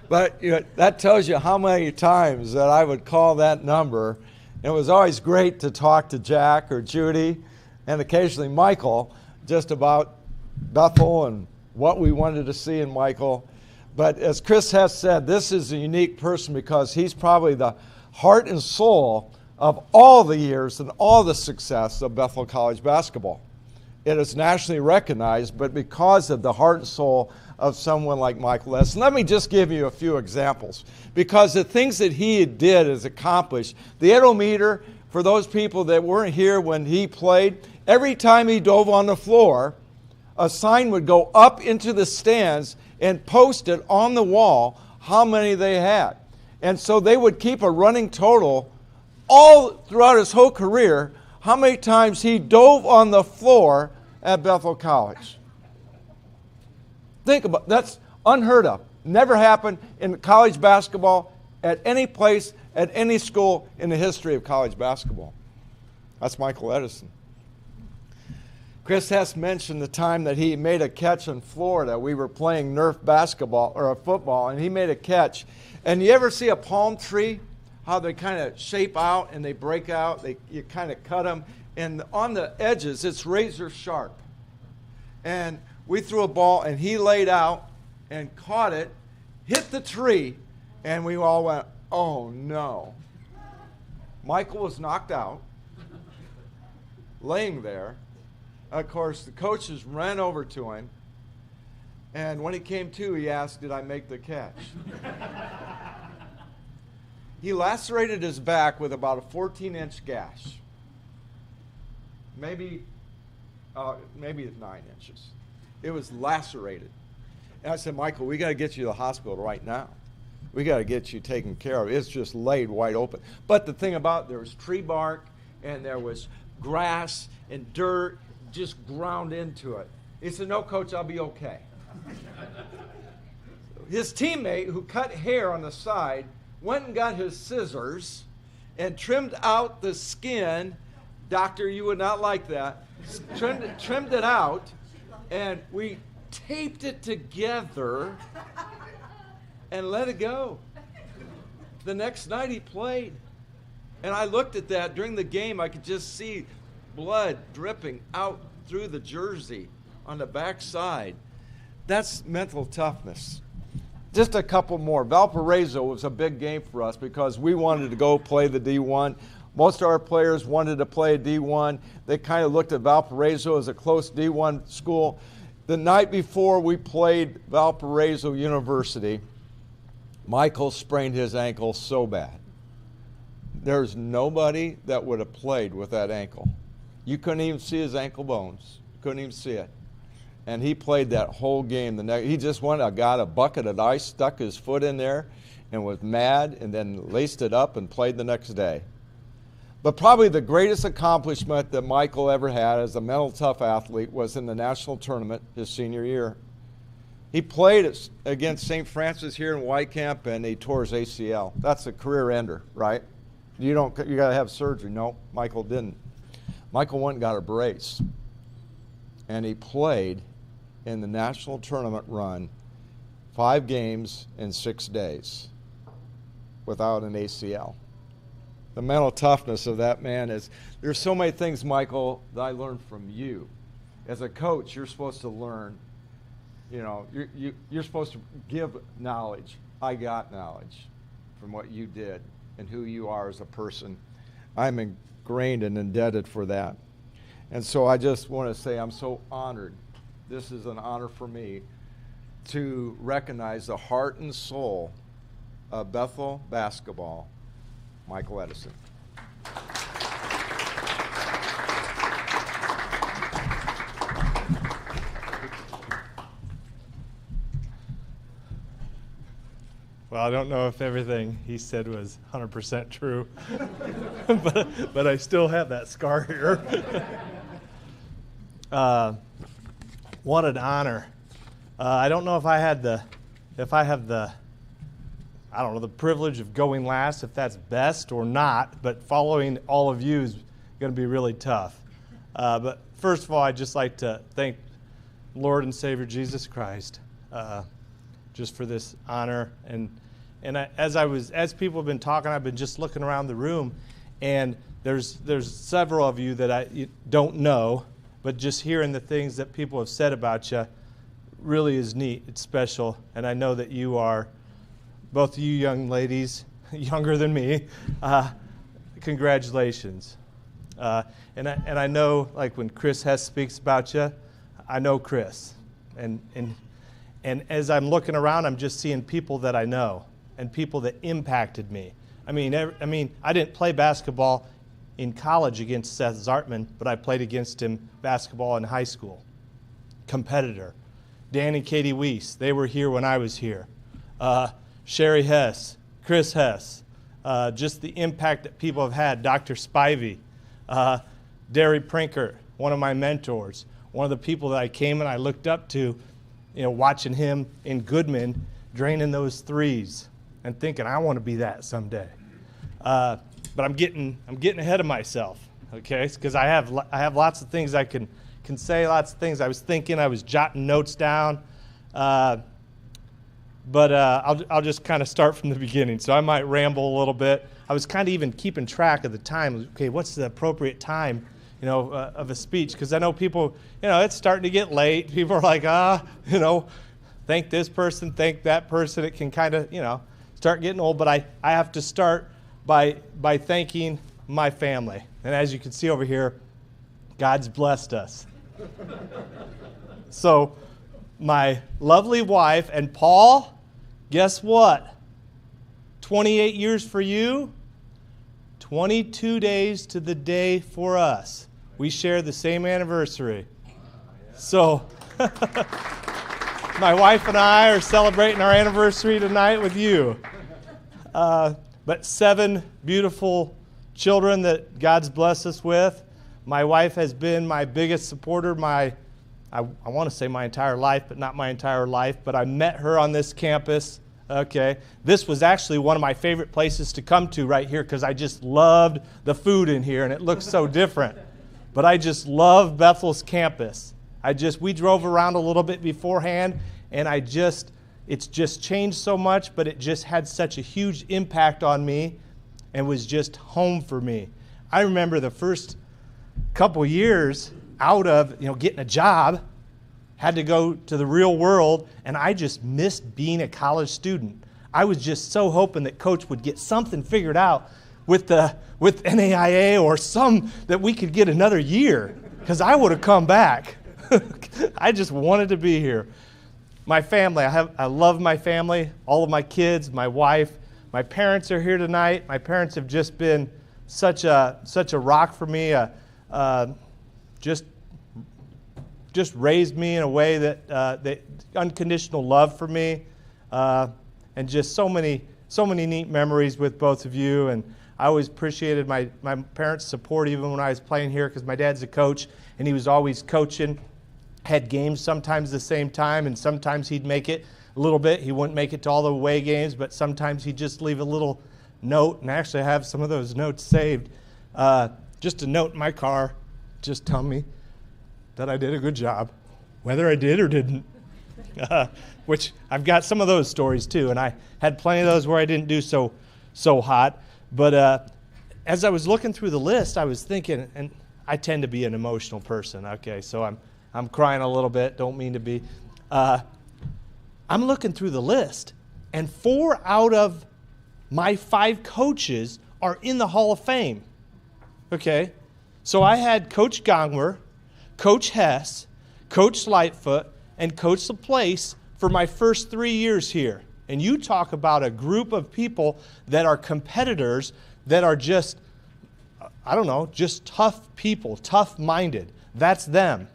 but you know, that tells you how many times that I would call that number. It was always great to talk to Jack or Judy and occasionally Michael just about Bethel and what we wanted to see in Michael. But as Chris Hess said, this is a unique person because he's probably the heart and soul of all the years and all the success of Bethel College basketball. It is nationally recognized, but because of the heart and soul of someone like Michael Hess. Let me just give you a few examples, because the things that he did is accomplished. The Edometer, for those people that weren't here when he played, every time he dove on the floor, a sign would go up into the stands and post it on the wall how many they had. And so they would keep a running total all throughout his whole career, how many times he dove on the floor at Bethel College. Think about it. That's unheard of. Never happened in college basketball at any place, at any school in the history of college basketball. That's Michael Edison. Chris Hess mentioned the time that he made a catch in Florida. We were playing Nerf basketball or football, and he made a catch. And you ever see a palm tree? How they kind of shape out and they break out. You kind of cut them. And on the edges, it's razor sharp. And we threw a ball, and he laid out and caught it, hit the tree, and we all went, oh, no. Michael was knocked out, laying there. Of course, the coaches ran over to him, and when he came to, he asked, did I make the catch? He lacerated his back with about a 14-inch gash, maybe 9 inches. It was lacerated. And I said, Michael, we got to get you to the hospital right now. We got to get you taken care of. It's just laid wide open. But the thing about it, there was tree bark, and there was grass and dirt just ground into it. He said, no, Coach, I'll be okay. His teammate, who cut hair on the side, went and got his scissors and trimmed out the skin. Doctor, you would not like that. Trimmed it out, and we taped it together and let it go. The next night he played. And I looked at that during the game. I could just see blood dripping out through the jersey on the back side. That's mental toughness. Just a couple more. Valparaiso was a big game for us because we wanted to go play the D1. Most of our players wanted to play D1. They kind of looked at Valparaiso as a close D1 school. The night before we played Valparaiso University, Michael sprained his ankle so bad. There's nobody that would have played with that ankle. You couldn't even see his ankle bones. Couldn't even see it. And he played that whole game. He just went and got a bucket of ice, stuck his foot in there, and was mad, and then laced it up and played the next day. But probably the greatest accomplishment that Michael ever had as a mental tough athlete was in the national tournament his senior year. He played against St. Francis here in Whitecamp, and he tore his ACL. That's a career ender, right? You got to have surgery. No, Michael didn't. Michael went and got a brace. and he played in the national tournament run 5 games in 6 days without an ACL. The mental toughness of that man is, there's so many things, Michael, that I learned from you. As a coach, you're supposed to learn, you know, you're supposed to give knowledge. I got knowledge from what you did and who you are as a person. I'm ingrained and indebted for that. And so I just want to say I'm so honored. This is an honor for me to recognize the heart and soul of Bethel basketball, Michael Edison. Well, I don't know if everything he said was 100% true, but I still have that scar here. What an honor. I don't know if I have the privilege of going last, if that's best or not, but following all of you is going to be really tough. But first of all, I'd just like to thank Lord and Savior Jesus Christ just for this honor. And as people have been talking, I've been just looking around the room, and there's several of you that I don't know, but just hearing the things that people have said about you really is neat. It's special, and I know that you are, both of you young ladies, younger than me, congratulations. And I know, like when Chris Hess speaks about you, I know Chris, and as I'm looking around, I'm just seeing people that I know and people that impacted me. I mean, I didn't play basketball in college against Seth Zartman, but I played against him basketball in high school. Competitor. Dan and Katie Weiss, they were here when I was here. Sherry Hess, Chris Hess, just the impact that people have had. Dr. Spivey, Derry Prinker, one of my mentors, one of the people that I came and I looked up to, you know, watching him in Goodman draining those threes and thinking I want to be that someday. But I'm getting ahead of myself, okay? Because I have lots of things I can say, lots of things I was thinking. I was jotting notes down, but I'll just kind of start from the beginning. So I might ramble a little bit. I was kind of even keeping track of the time. Okay, what's the appropriate time, you know, of a speech? Because I know people, you know, it's starting to get late. People are like, you know, thank this person, thank that person. It can kind of, you know, start getting old. But I have to start by thanking my family. And as you can see over here, God's blessed us. So my lovely wife and Paul, guess what? 28 years for you, 22 days to the day for us. We share the same anniversary. So my wife and I are celebrating our anniversary tonight with you. But 7 beautiful children that God's blessed us with. My wife has been my biggest supporter I want to say my entire life, but not my entire life. But I met her on this campus. Okay. This was actually one of my favorite places to come to right here because I just loved the food in here and it looks so different. But I just love Bethel's campus. We drove around a little bit beforehand and it's just changed so much, but it just had such a huge impact on me and was just home for me. I remember the first couple years out of, you know, getting a job, had to go to the real world, and I just missed being a college student. I was just so hoping that Coach would get something figured out with NAIA or that we could get another year, because I would have come back. I just wanted to be here. My family, I love my family, all of my kids, my wife. My parents are here tonight. My parents have just been such a rock for me. Just raised me in a way that unconditional love for me, and just so many neat memories with both of you. And I always appreciated my parents' support even when I was playing here because my dad's a coach and he was always coaching. Had games sometimes the same time, and sometimes he'd make it a little bit. He wouldn't make it to all the away games, but sometimes he'd just leave a little note, and actually I have some of those notes saved. Just a note in my car, just tell me that I did a good job, whether I did or didn't. Which I've got some of those stories too, and I had plenty of those where I didn't do so hot. But as I was looking through the list, I was thinking, and I tend to be an emotional person. Okay, so I'm crying a little bit. Don't mean to be. I'm looking through the list, and 4 out of my 5 coaches are in the Hall of Fame. Okay, so I had Coach Gardner, Coach Hess, Coach Lightfoot, and Coach LaPlace for my first 3 years here. And you talk about a group of people that are competitors that are just, I don't know, just tough people, tough-minded. That's them.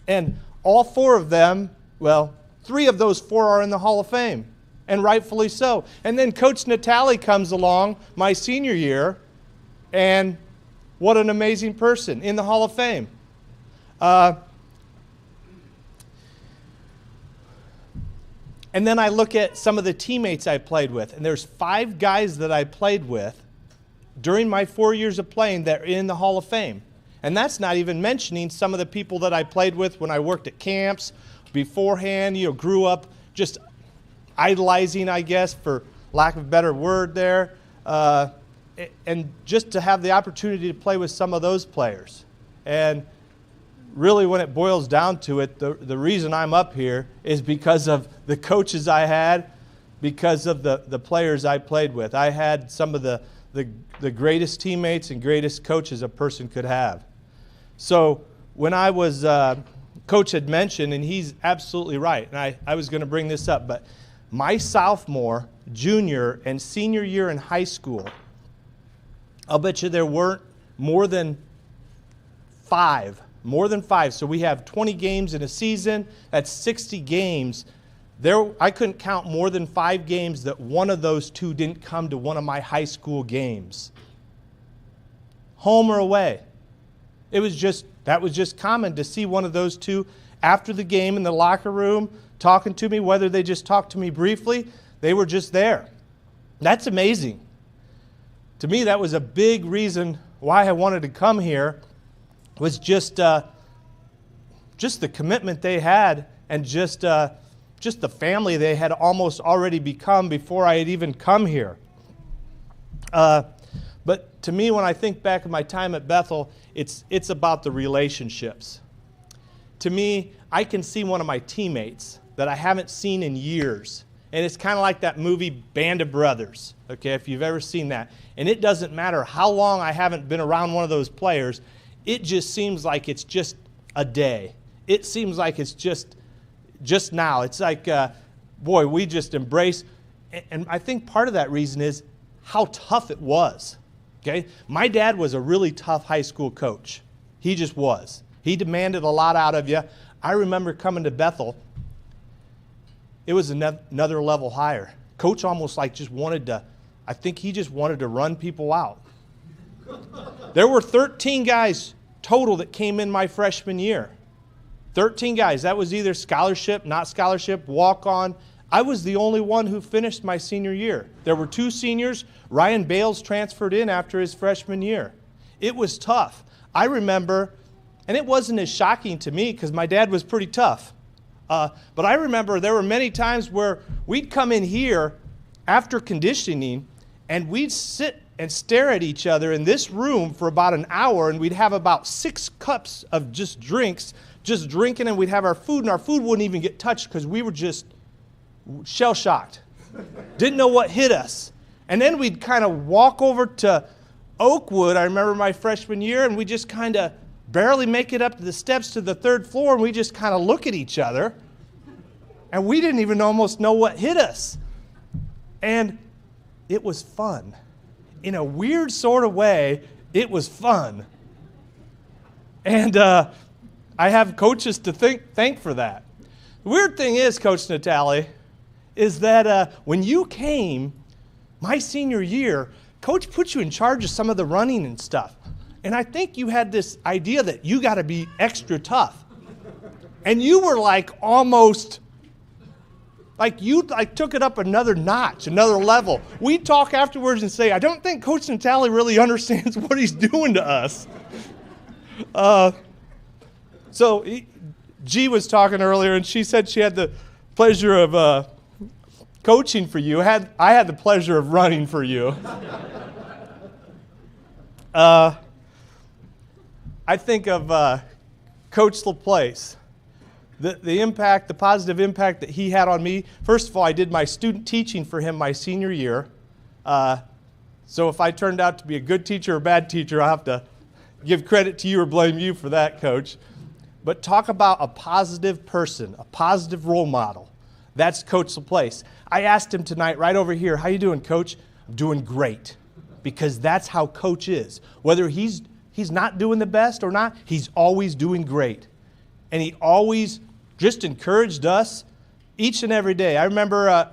And all 4 of them, well, 3 of those 4 are in the Hall of Fame, and rightfully so. And then Coach Natale comes along my senior year, and what an amazing person in the Hall of Fame. And then I look at some of the teammates I played with, and there's 5 guys that I played with during my 4 years of playing that are in the Hall of Fame. And that's not even mentioning some of the people that I played with when I worked at camps, beforehand, grew up just idolizing, I guess, for lack of a better word there. And just to have the opportunity to play with some of those players. And really, when it boils down to it, the reason I'm up here is because of the coaches I had, because of the players I played with. I had some of the greatest teammates and greatest coaches a person could have. So when I was, Coach had mentioned, and he's absolutely right, and I was going to bring this up, but my sophomore, junior, and senior year in high school, I'll bet you there weren't more than 5. More than 5. So we have 20 games in a season. That's 60 games. I couldn't count more than 5 games that one of those 2 didn't come to one of my high school games. Home or away. That was just common to see one of those 2 after the game in the locker room talking to me, whether they just talked to me briefly, they were just there. That's amazing. To me, that was a big reason why I wanted to come here, was just the commitment they had, and just the family they had almost already become before I had even come here. But to me, when I think back of my time at Bethel, it's about the relationships. To me, I can see one of my teammates that I haven't seen in years, and it's kind of like that movie Band of Brothers, okay, if you've ever seen that. And it doesn't matter how long I haven't been around one of those players, it just seems like it's just a day. It seems like it's just now. It's like, boy, we just embrace. And I think part of that reason is how tough it was. Okay? My dad was a really tough high school coach. He just was. He demanded a lot out of you. I remember coming to Bethel. It was another level higher. Coach almost like just wanted to, I think he just wanted to run people out. There were 13 guys total that came in my freshman year. 13 guys. That was either scholarship, not scholarship, walk-on. I was the only one who finished my senior year. There were 2 seniors. Ryan Bales transferred in after his freshman year. It was tough. I remember, and it wasn't as shocking to me because my dad was pretty tough. But I remember there were many times where we'd come in here after conditioning and we'd sit and stare at each other in this room for about an hour, and we'd have about 6 cups of just drinks, just drinking, and we'd have our food, and our food wouldn't even get touched because we were just shell-shocked. Didn't know what hit us. And then we'd kind of walk over to Oakwood, I remember my freshman year, and we just kind of barely make it up to the steps to the 3rd floor, and we just kind of look at each other, and we didn't even almost know what hit us. And it was fun. In a weird sort of way, it was fun. And I have coaches to thank for that. The weird thing is, Coach Natale, is that when you came my senior year, Coach put you in charge of some of the running and stuff. And I think you had this idea that you got to be extra tough. And you were like almost, like you took it up another notch, another level. We'd talk afterwards and say, I don't think Coach Natale really understands what he's doing to us. So G was talking earlier, and she said she had the pleasure of coaching for you. I had the pleasure of running for you. I think of Coach LaPlace. The impact, the positive impact that he had on me. First of all, I did my student teaching for him my senior year. So if I turned out to be a good teacher or a bad teacher, I'll have to give credit to you or blame you for that, Coach. But talk about a positive person, a positive role model. That's Coach LaPlace. I asked him tonight right over here, how you doing, Coach? I'm doing great. Because that's how Coach is. Whether he's not doing the best or not, he's always doing great. And he always just encouraged us each and every day. I remember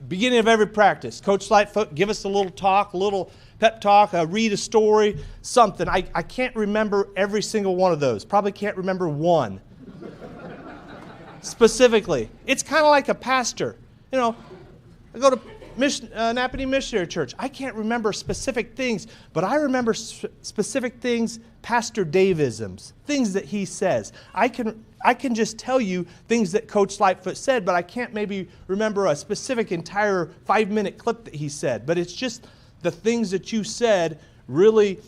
beginning of every practice, Coach Lightfoot give us a little talk, a little pep talk, read a story, something. I can't remember every single one of those. Probably can't remember one. Specifically. It's kind of like a pastor. You know, I go to Napanee Missionary Church. I can't remember specific things, but I remember specific things, Pastor Dave-isms, things that he says. I can just tell you things that Coach Lightfoot said, but I can't maybe remember a specific entire 5-minute clip that he said. But it's just the things that you said really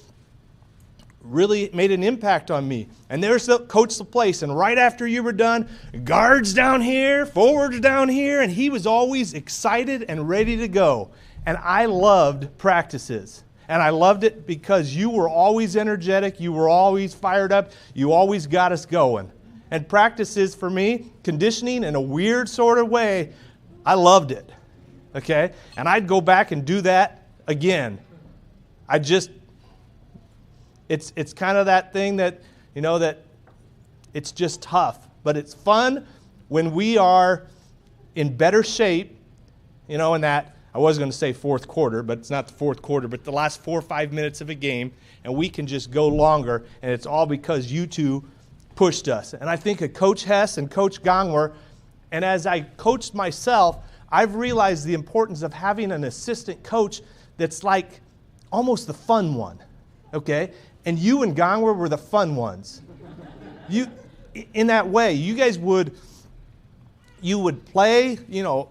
made an impact on me. And there's Coach LaPlace, and right after you were done, guards down here, forwards down here, and he was always excited and ready to go. And I loved practices. And I loved it because you were always energetic, you were always fired up, you always got us going. And practices for me, conditioning in a weird sort of way, I loved it. Okay? And I'd go back and do that again. It's kind of that thing that, you know, that it's just tough. But it's fun when we are in better shape, you know, in that, I was going to say fourth quarter, but it's not the fourth quarter, but the last 4 or 5 minutes of a game, and we can just go longer, and it's all because you two pushed us. And I think of Coach Hess and Coach Gangler, and as I coached myself, I've realized the importance of having an assistant coach that's like almost the fun one, okay? And you and Gangler were the fun ones. You, in that way, you guys would play, you know,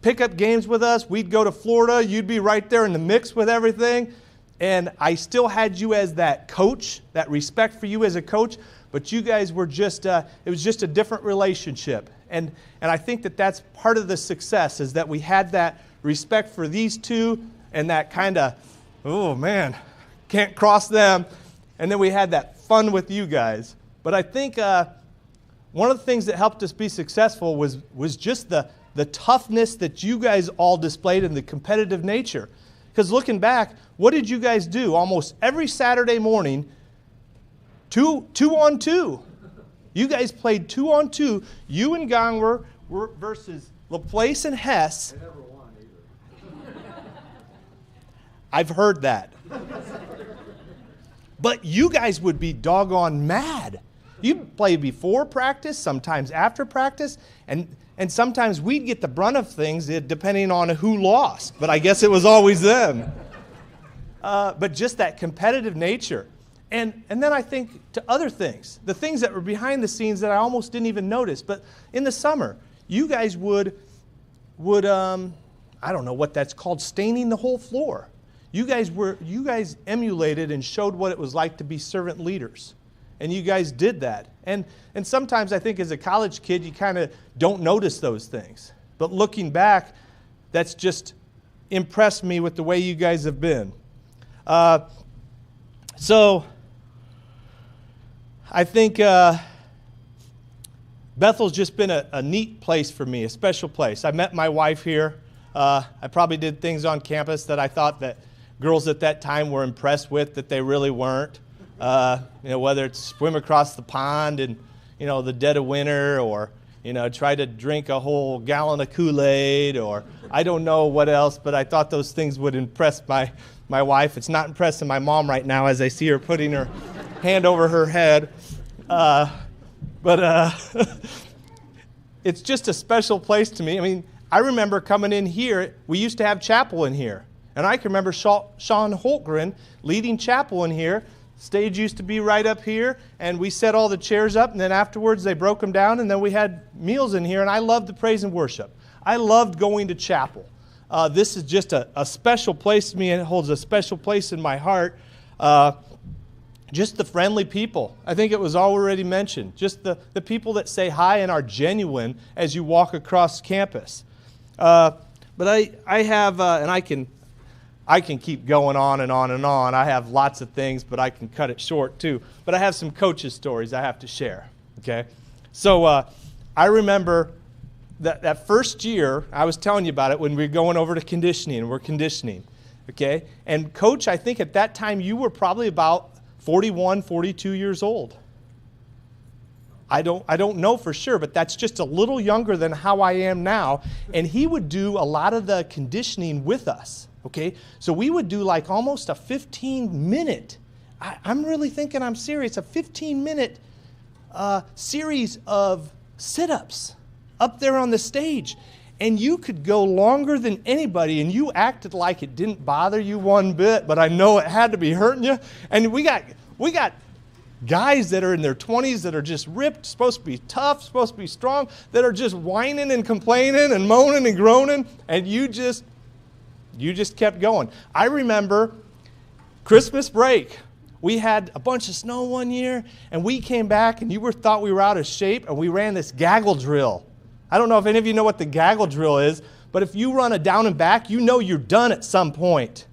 pick up games with us. We'd go to Florida. You'd be right there in the mix with everything. And I still had you as that coach, that respect for you as a coach, but you guys were just, it was just a different relationship. And I think that that's part of the success, is that we had that respect for these two and that kind of, oh man, can't cross them. And then we had that fun with you guys. But I think one of the things that helped us be successful was just the toughness that you guys all displayed and the competitive nature. Because looking back, what did you guys do? Almost every Saturday morning, two on two. You guys played 2-on-2. You and Gangler were versus LaPlace and Hess. They never won either. I've heard that. But you guys would be doggone mad. You'd play before practice, sometimes after practice, and sometimes we'd get the brunt of things depending on who lost. But I guess it was always them. But just that competitive nature. And then I think to other things, the things that were behind the scenes that I almost didn't even notice. But in the summer, you guys would I don't know what that's called, staining the whole floor. You guys emulated and showed what it was like to be servant leaders. And you guys did that. And sometimes I think as a college kid, you kind of don't notice those things. But looking back, that's just impressed me with the way you guys have been. So I think Bethel's just been a neat place for me, a special place. I met my wife here. I probably did things on campus that I thought that girls at that time were impressed with that they really weren't. Whether it's swim across the pond in, the dead of winter, or, try to drink a whole gallon of Kool-Aid, or I don't know what else, but I thought those things would impress my wife. It's not impressing my mom right now as I see her putting her hand over her head. It's just a special place to me. I mean, I remember coming in here, we used to have chapel in here. And I can remember Sean Holtgren leading chapel in here Stage used to be right up here, and we set all the chairs up, and then afterwards they broke them down, and then we had meals in here, and I loved the praise and worship. I loved going to chapel. This is just a special place to me, and it holds a special place in my heart. Just the friendly people. I think it was already mentioned. Just the people that say hi and are genuine as you walk across campus. But I have, and I can keep going on and on and on. I have lots of things, but I can cut it short too. But I have some coaches' stories I have to share. Okay, so I remember that first year, I was telling you about it when we were going over to conditioning, and we're conditioning. Okay, and Coach, I think at that time you were probably about 41, 42 years old. I don't know for sure, but that's just a little younger than how I am now. And he would do a lot of the conditioning with us. Okay, so we would do like almost a 15-minute. I'm really thinking I'm serious. A 15-minute series of sit-ups up there on the stage. And you could go longer than anybody, and you acted like it didn't bother you one bit, but I know it had to be hurting you. And we got guys that are in their 20s that are just ripped, supposed to be tough, supposed to be strong, that are just whining and complaining and moaning and groaning, and you just kept going. I remember Christmas break. We had a bunch of snow one year, and we came back, and you thought we were out of shape, and we ran this Gaggle Drill. I don't know if any of you know what the Gaggle Drill is, but if you run a down and back, you know you're done at some point.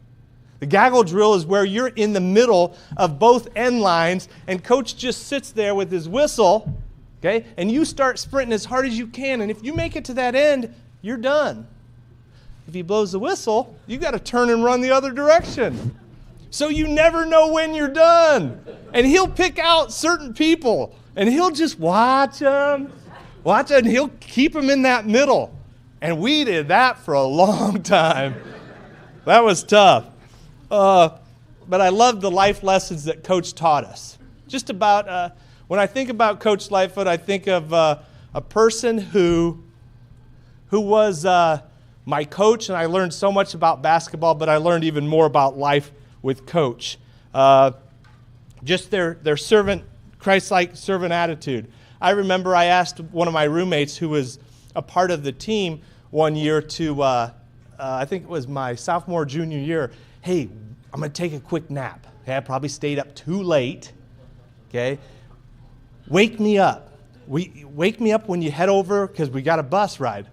The Gaggle Drill is where you're in the middle of both end lines, and Coach just sits there with his whistle, okay, and you start sprinting as hard as you can, and if you make it to that end, you're done. If he blows the whistle, you got to turn and run the other direction. So you never know when you're done. And he'll pick out certain people, and he'll just watch them, and he'll keep them in that middle. And we did that for a long time. That was tough. But I love the life lessons that Coach taught us. Just about, when I think about Coach Lightfoot, I think of a person who was my coach, and I learned so much about basketball, but I learned even more about life with Coach. Just their servant, Christ-like servant attitude. I remember I asked one of my roommates who was a part of the team one year to, I think it was my sophomore, junior year, hey, I'm going to take a quick nap. Okay, I probably stayed up too late. Okay, wake me up. Wake me up when you head over because we got a bus ride.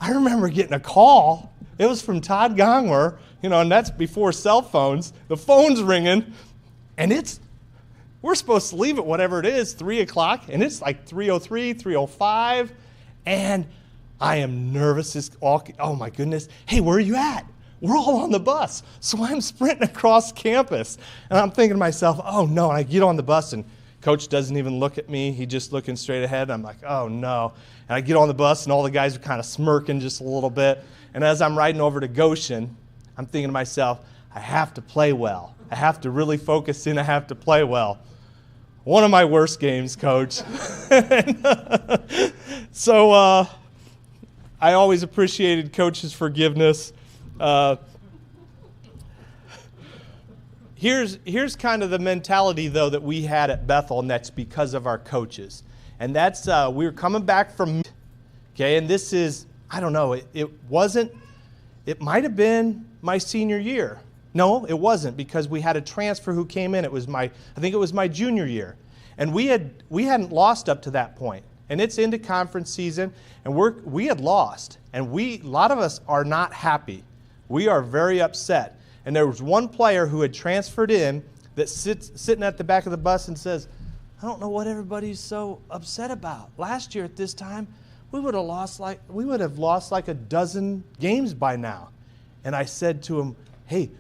I remember getting a call. It was from Todd Gongwer, and that's before cell phones. The phone's ringing, and we're supposed to leave at whatever it is, 3 o'clock, and it's like 3:03, 3:05, and I am nervous. Oh my goodness. Hey, where are you at? We're all on the bus. So I'm sprinting across campus, and I'm thinking to myself, oh no, and I get on the bus, and Coach doesn't even look at me. He's just looking straight ahead. I'm like, oh no. And I get on the bus, and all the guys are kind of smirking just a little bit. And as I'm riding over to Goshen, I'm thinking to myself, I have to play well. I have to really focus in. I have to play well. One of my worst games, Coach. So I always appreciated Coach's forgiveness. Here's kind of the mentality, though, that we had at Bethel, and that's because of our coaches. And that's, we were coming back from, okay, and this is, I don't know, it might have been my senior year. No, it wasn't, because we had a transfer who came in. I think it was my junior year. And we hadn't lost up to that point. And it's into conference season, and we had lost. And a lot of us are not happy. We are very upset. And there was one player who had transferred in that sitting at the back of the bus and says, I don't know what everybody's so upset about. Last year at this time, we would have lost like a dozen games by now. And I said to him, hey,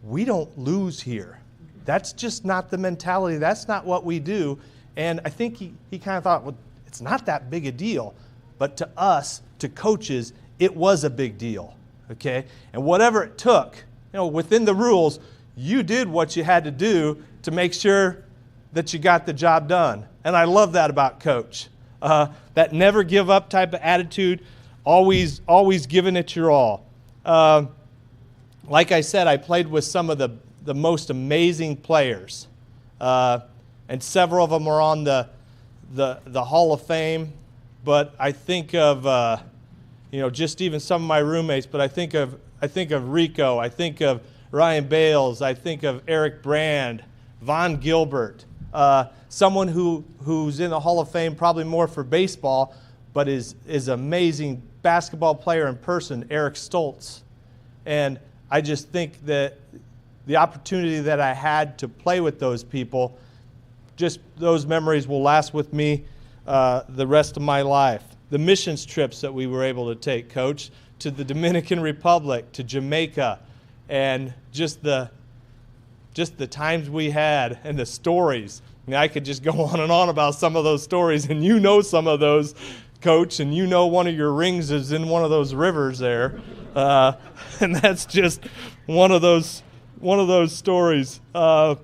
we don't lose here. That's just not the mentality. That's not what we do. And I think he kind of thought, well, it's not that big a deal. But to us, to coaches, it was a big deal. Okay? And whatever it took, within the rules, you did what you had to do to make sure that you got the job done. And I love that about Coach. That never give up type of attitude, always giving it your all. Like I said, I played with some of the most amazing players. and several of them are on the Hall of Fame. But I think of just even some of my roommates. But I think of Rico. I think of Ryan Bales. I think of Eric Brand, Von Gilbert. Someone who's in the Hall of Fame probably more for baseball, but is amazing basketball player in person, Eric Stoltz. And I just think that the opportunity that I had to play with those people, just those memories will last with me the rest of my life. The missions trips that we were able to take, Coach, to the Dominican Republic, to Jamaica, and just the times we had and the stories. I mean, I could just go on and on about some of those stories, and you know some of those, Coach, and you know one of your rings is in one of those rivers there, and that's just one of those stories. But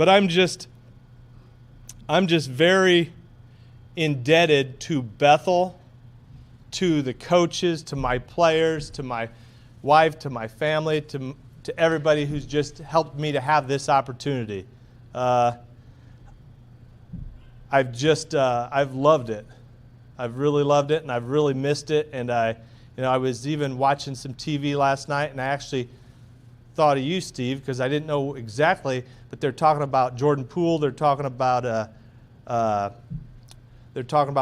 I'm just very indebted to Bethel, to the coaches, to my players, to my wife, to my family, to everybody who's just helped me to have this opportunity. I've loved it. I've really loved it, and I've really missed it. And I was even watching some TV last night, and I actually thought of you, Steve, because I didn't know exactly, but they're talking about Jordan Poole. They're talking about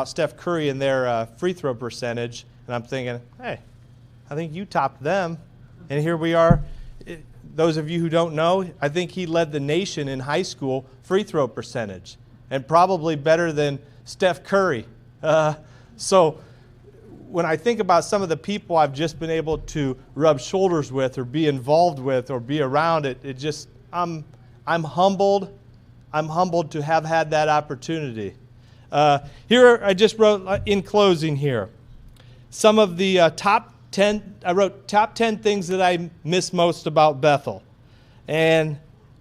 Steph Curry and their free throw percentage, and I'm thinking, hey, I think you topped them, and here we are. Those of you who don't know, I think he led the nation in high school free throw percentage, and probably better than Steph Curry. So when I think about some of the people I've just been able to rub shoulders with or be involved with or be around, I'm humbled. I'm humbled to have had that opportunity. Here I just wrote in closing here some of the top 10. I wrote top 10 things that I miss most about Bethel, and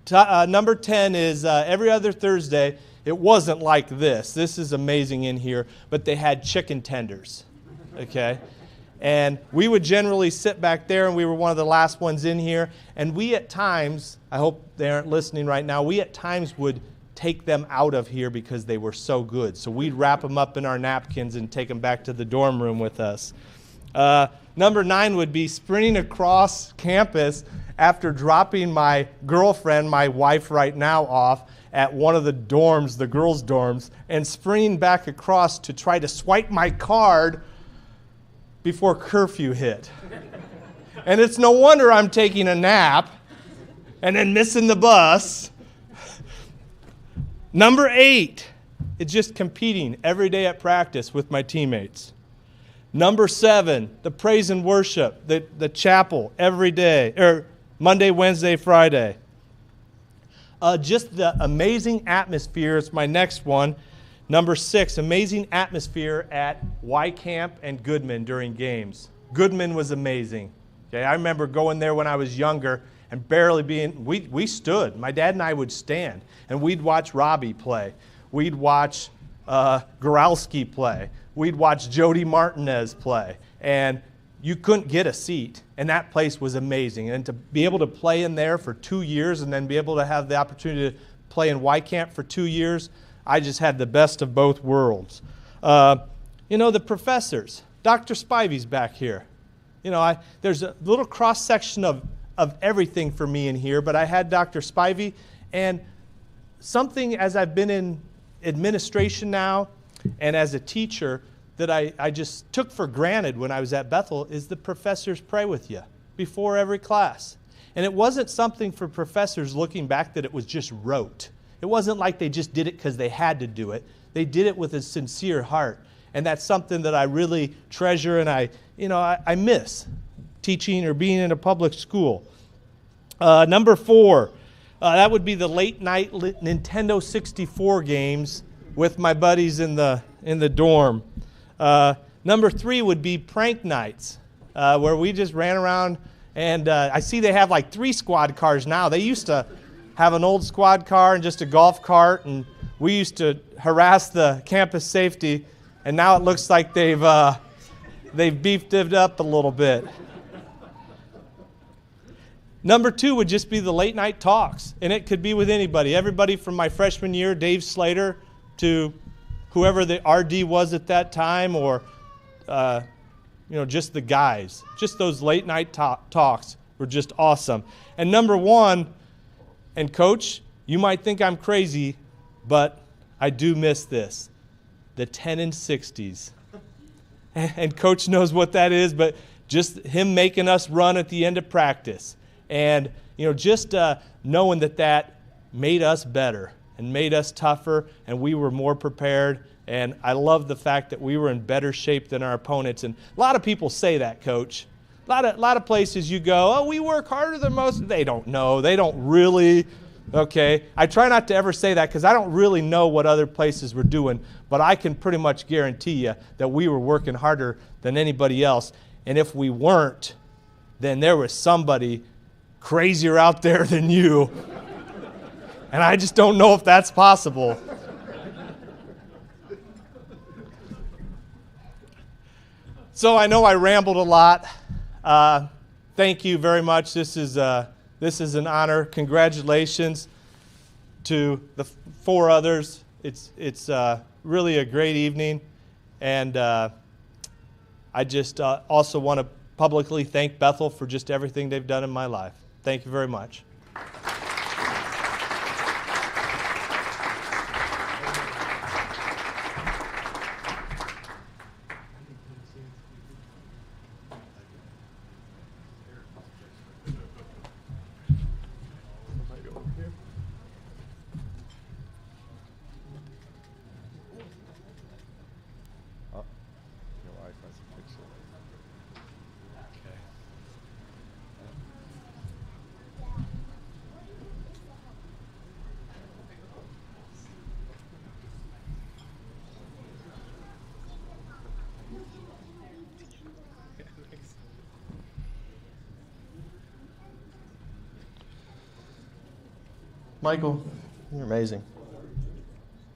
number 10 is every other Thursday. It wasn't like this. This is amazing in here, but they had chicken tenders, okay? And we would generally sit back there, and we were one of the last ones in here, and we at times, I hope they aren't listening right now, we at times would take them out of here because they were so good. So we'd wrap them up in our napkins and take them back to the dorm room with us. Number 9 would be sprinting across campus after dropping my girlfriend, my wife right now, off at one of the dorms, the girls' dorms, and sprinting back across to try to swipe my card before curfew hit. And it's no wonder I'm taking a nap and then missing the bus. Number 8, it's just competing every day at practice with my teammates. Number 7, the praise and worship, the chapel every day, or Monday, Wednesday, Friday. Just the amazing atmosphere is my next one. Number 6, amazing atmosphere at Y Camp and Goodman during games. Goodman was amazing. Okay, I remember going there when I was younger and barely being, we stood. My dad and I would stand, and we'd watch Robbie play. We'd watch Goralski play. We'd watch Jody Martinez play. And you couldn't get a seat, and that place was amazing. And to be able to play in there for 2 years and then be able to have the opportunity to play in Y Camp for 2 years, I just had the best of both worlds. The professors. Dr. Spivey's back here. There's a little cross-section of everything for me in here, but I had Dr. Spivey, and something as I've been in administration now and as a teacher that I just took for granted when I was at Bethel is the professors pray with you before every class. And it wasn't something for professors looking back that it was just rote. It wasn't like they just did it because they had to do it. They did it with a sincere heart. And that's something that I really treasure and I miss teaching or being in a public school. Number 4, that would be the late night Nintendo 64 games with my buddies in the dorm. Number 3 would be prank nights, where we just ran around, and I see they have like 3 squad cars now. They used to have an old squad car and just a golf cart, and we used to harass the campus safety, and now it looks like they've beefed it up a little bit. Number 2 would just be the late night talks, and it could be with anybody. Everybody from my freshman year, Dave Slater, to whoever the RD was at that time, or just the guys. Just those late night talks were just awesome. And number 1, and Coach, you might think I'm crazy, but I do miss this, the 10 and 60s. And Coach knows what that is, but just him making us run at the end of practice. And, just knowing that made us better and made us tougher, and we were more prepared. And I love the fact that we were in better shape than our opponents. And a lot of people say that, Coach. A lot of places you go, oh, we work harder than most. They don't know. They don't really. Okay. I try not to ever say that because I don't really know what other places were doing. But I can pretty much guarantee you that we were working harder than anybody else. And if we weren't, then there was somebody crazier out there than you. And I just don't know if that's possible. So I know I rambled a lot. Thank you very much. This is an honor. Congratulations to the 4 others. It's really a great evening, and I just also want to publicly thank Bethel for just everything they've done in my life. Thank you very much. Michael, you're amazing.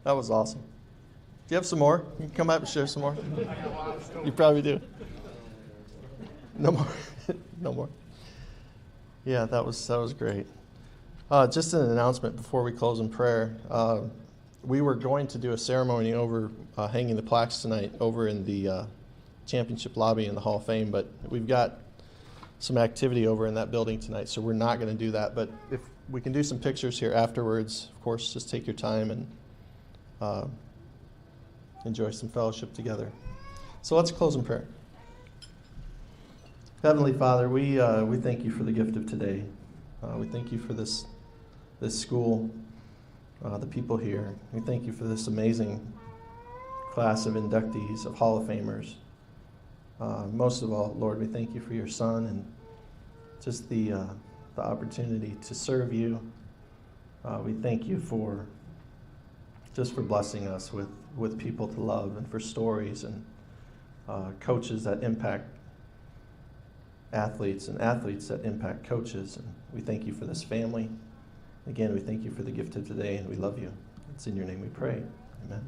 That was awesome. Do you have some more? You can come up and share some more. You probably do. No more. No more. Yeah, that was great. Just an announcement before we close in prayer. We were going to do a ceremony over hanging the plaques tonight over in the championship lobby in the Hall of Fame, but we've got some activity over in that building tonight, so we're not going to do that. But if we can do some pictures here afterwards, of course, just take your time and enjoy some fellowship together. So let's close in prayer. Heavenly Father, we thank you for the gift of today. We thank you for this school, the people here. We thank you for this amazing class of inductees, of Hall of Famers. Most of all, Lord, we thank you for your son and just the opportunity to serve you. We thank you for blessing us with people to love, and for stories and coaches that impact athletes and athletes that impact coaches. And we thank you for this family. Again, we thank you for the gift of today, and we love you. It's in your name we pray. Amen.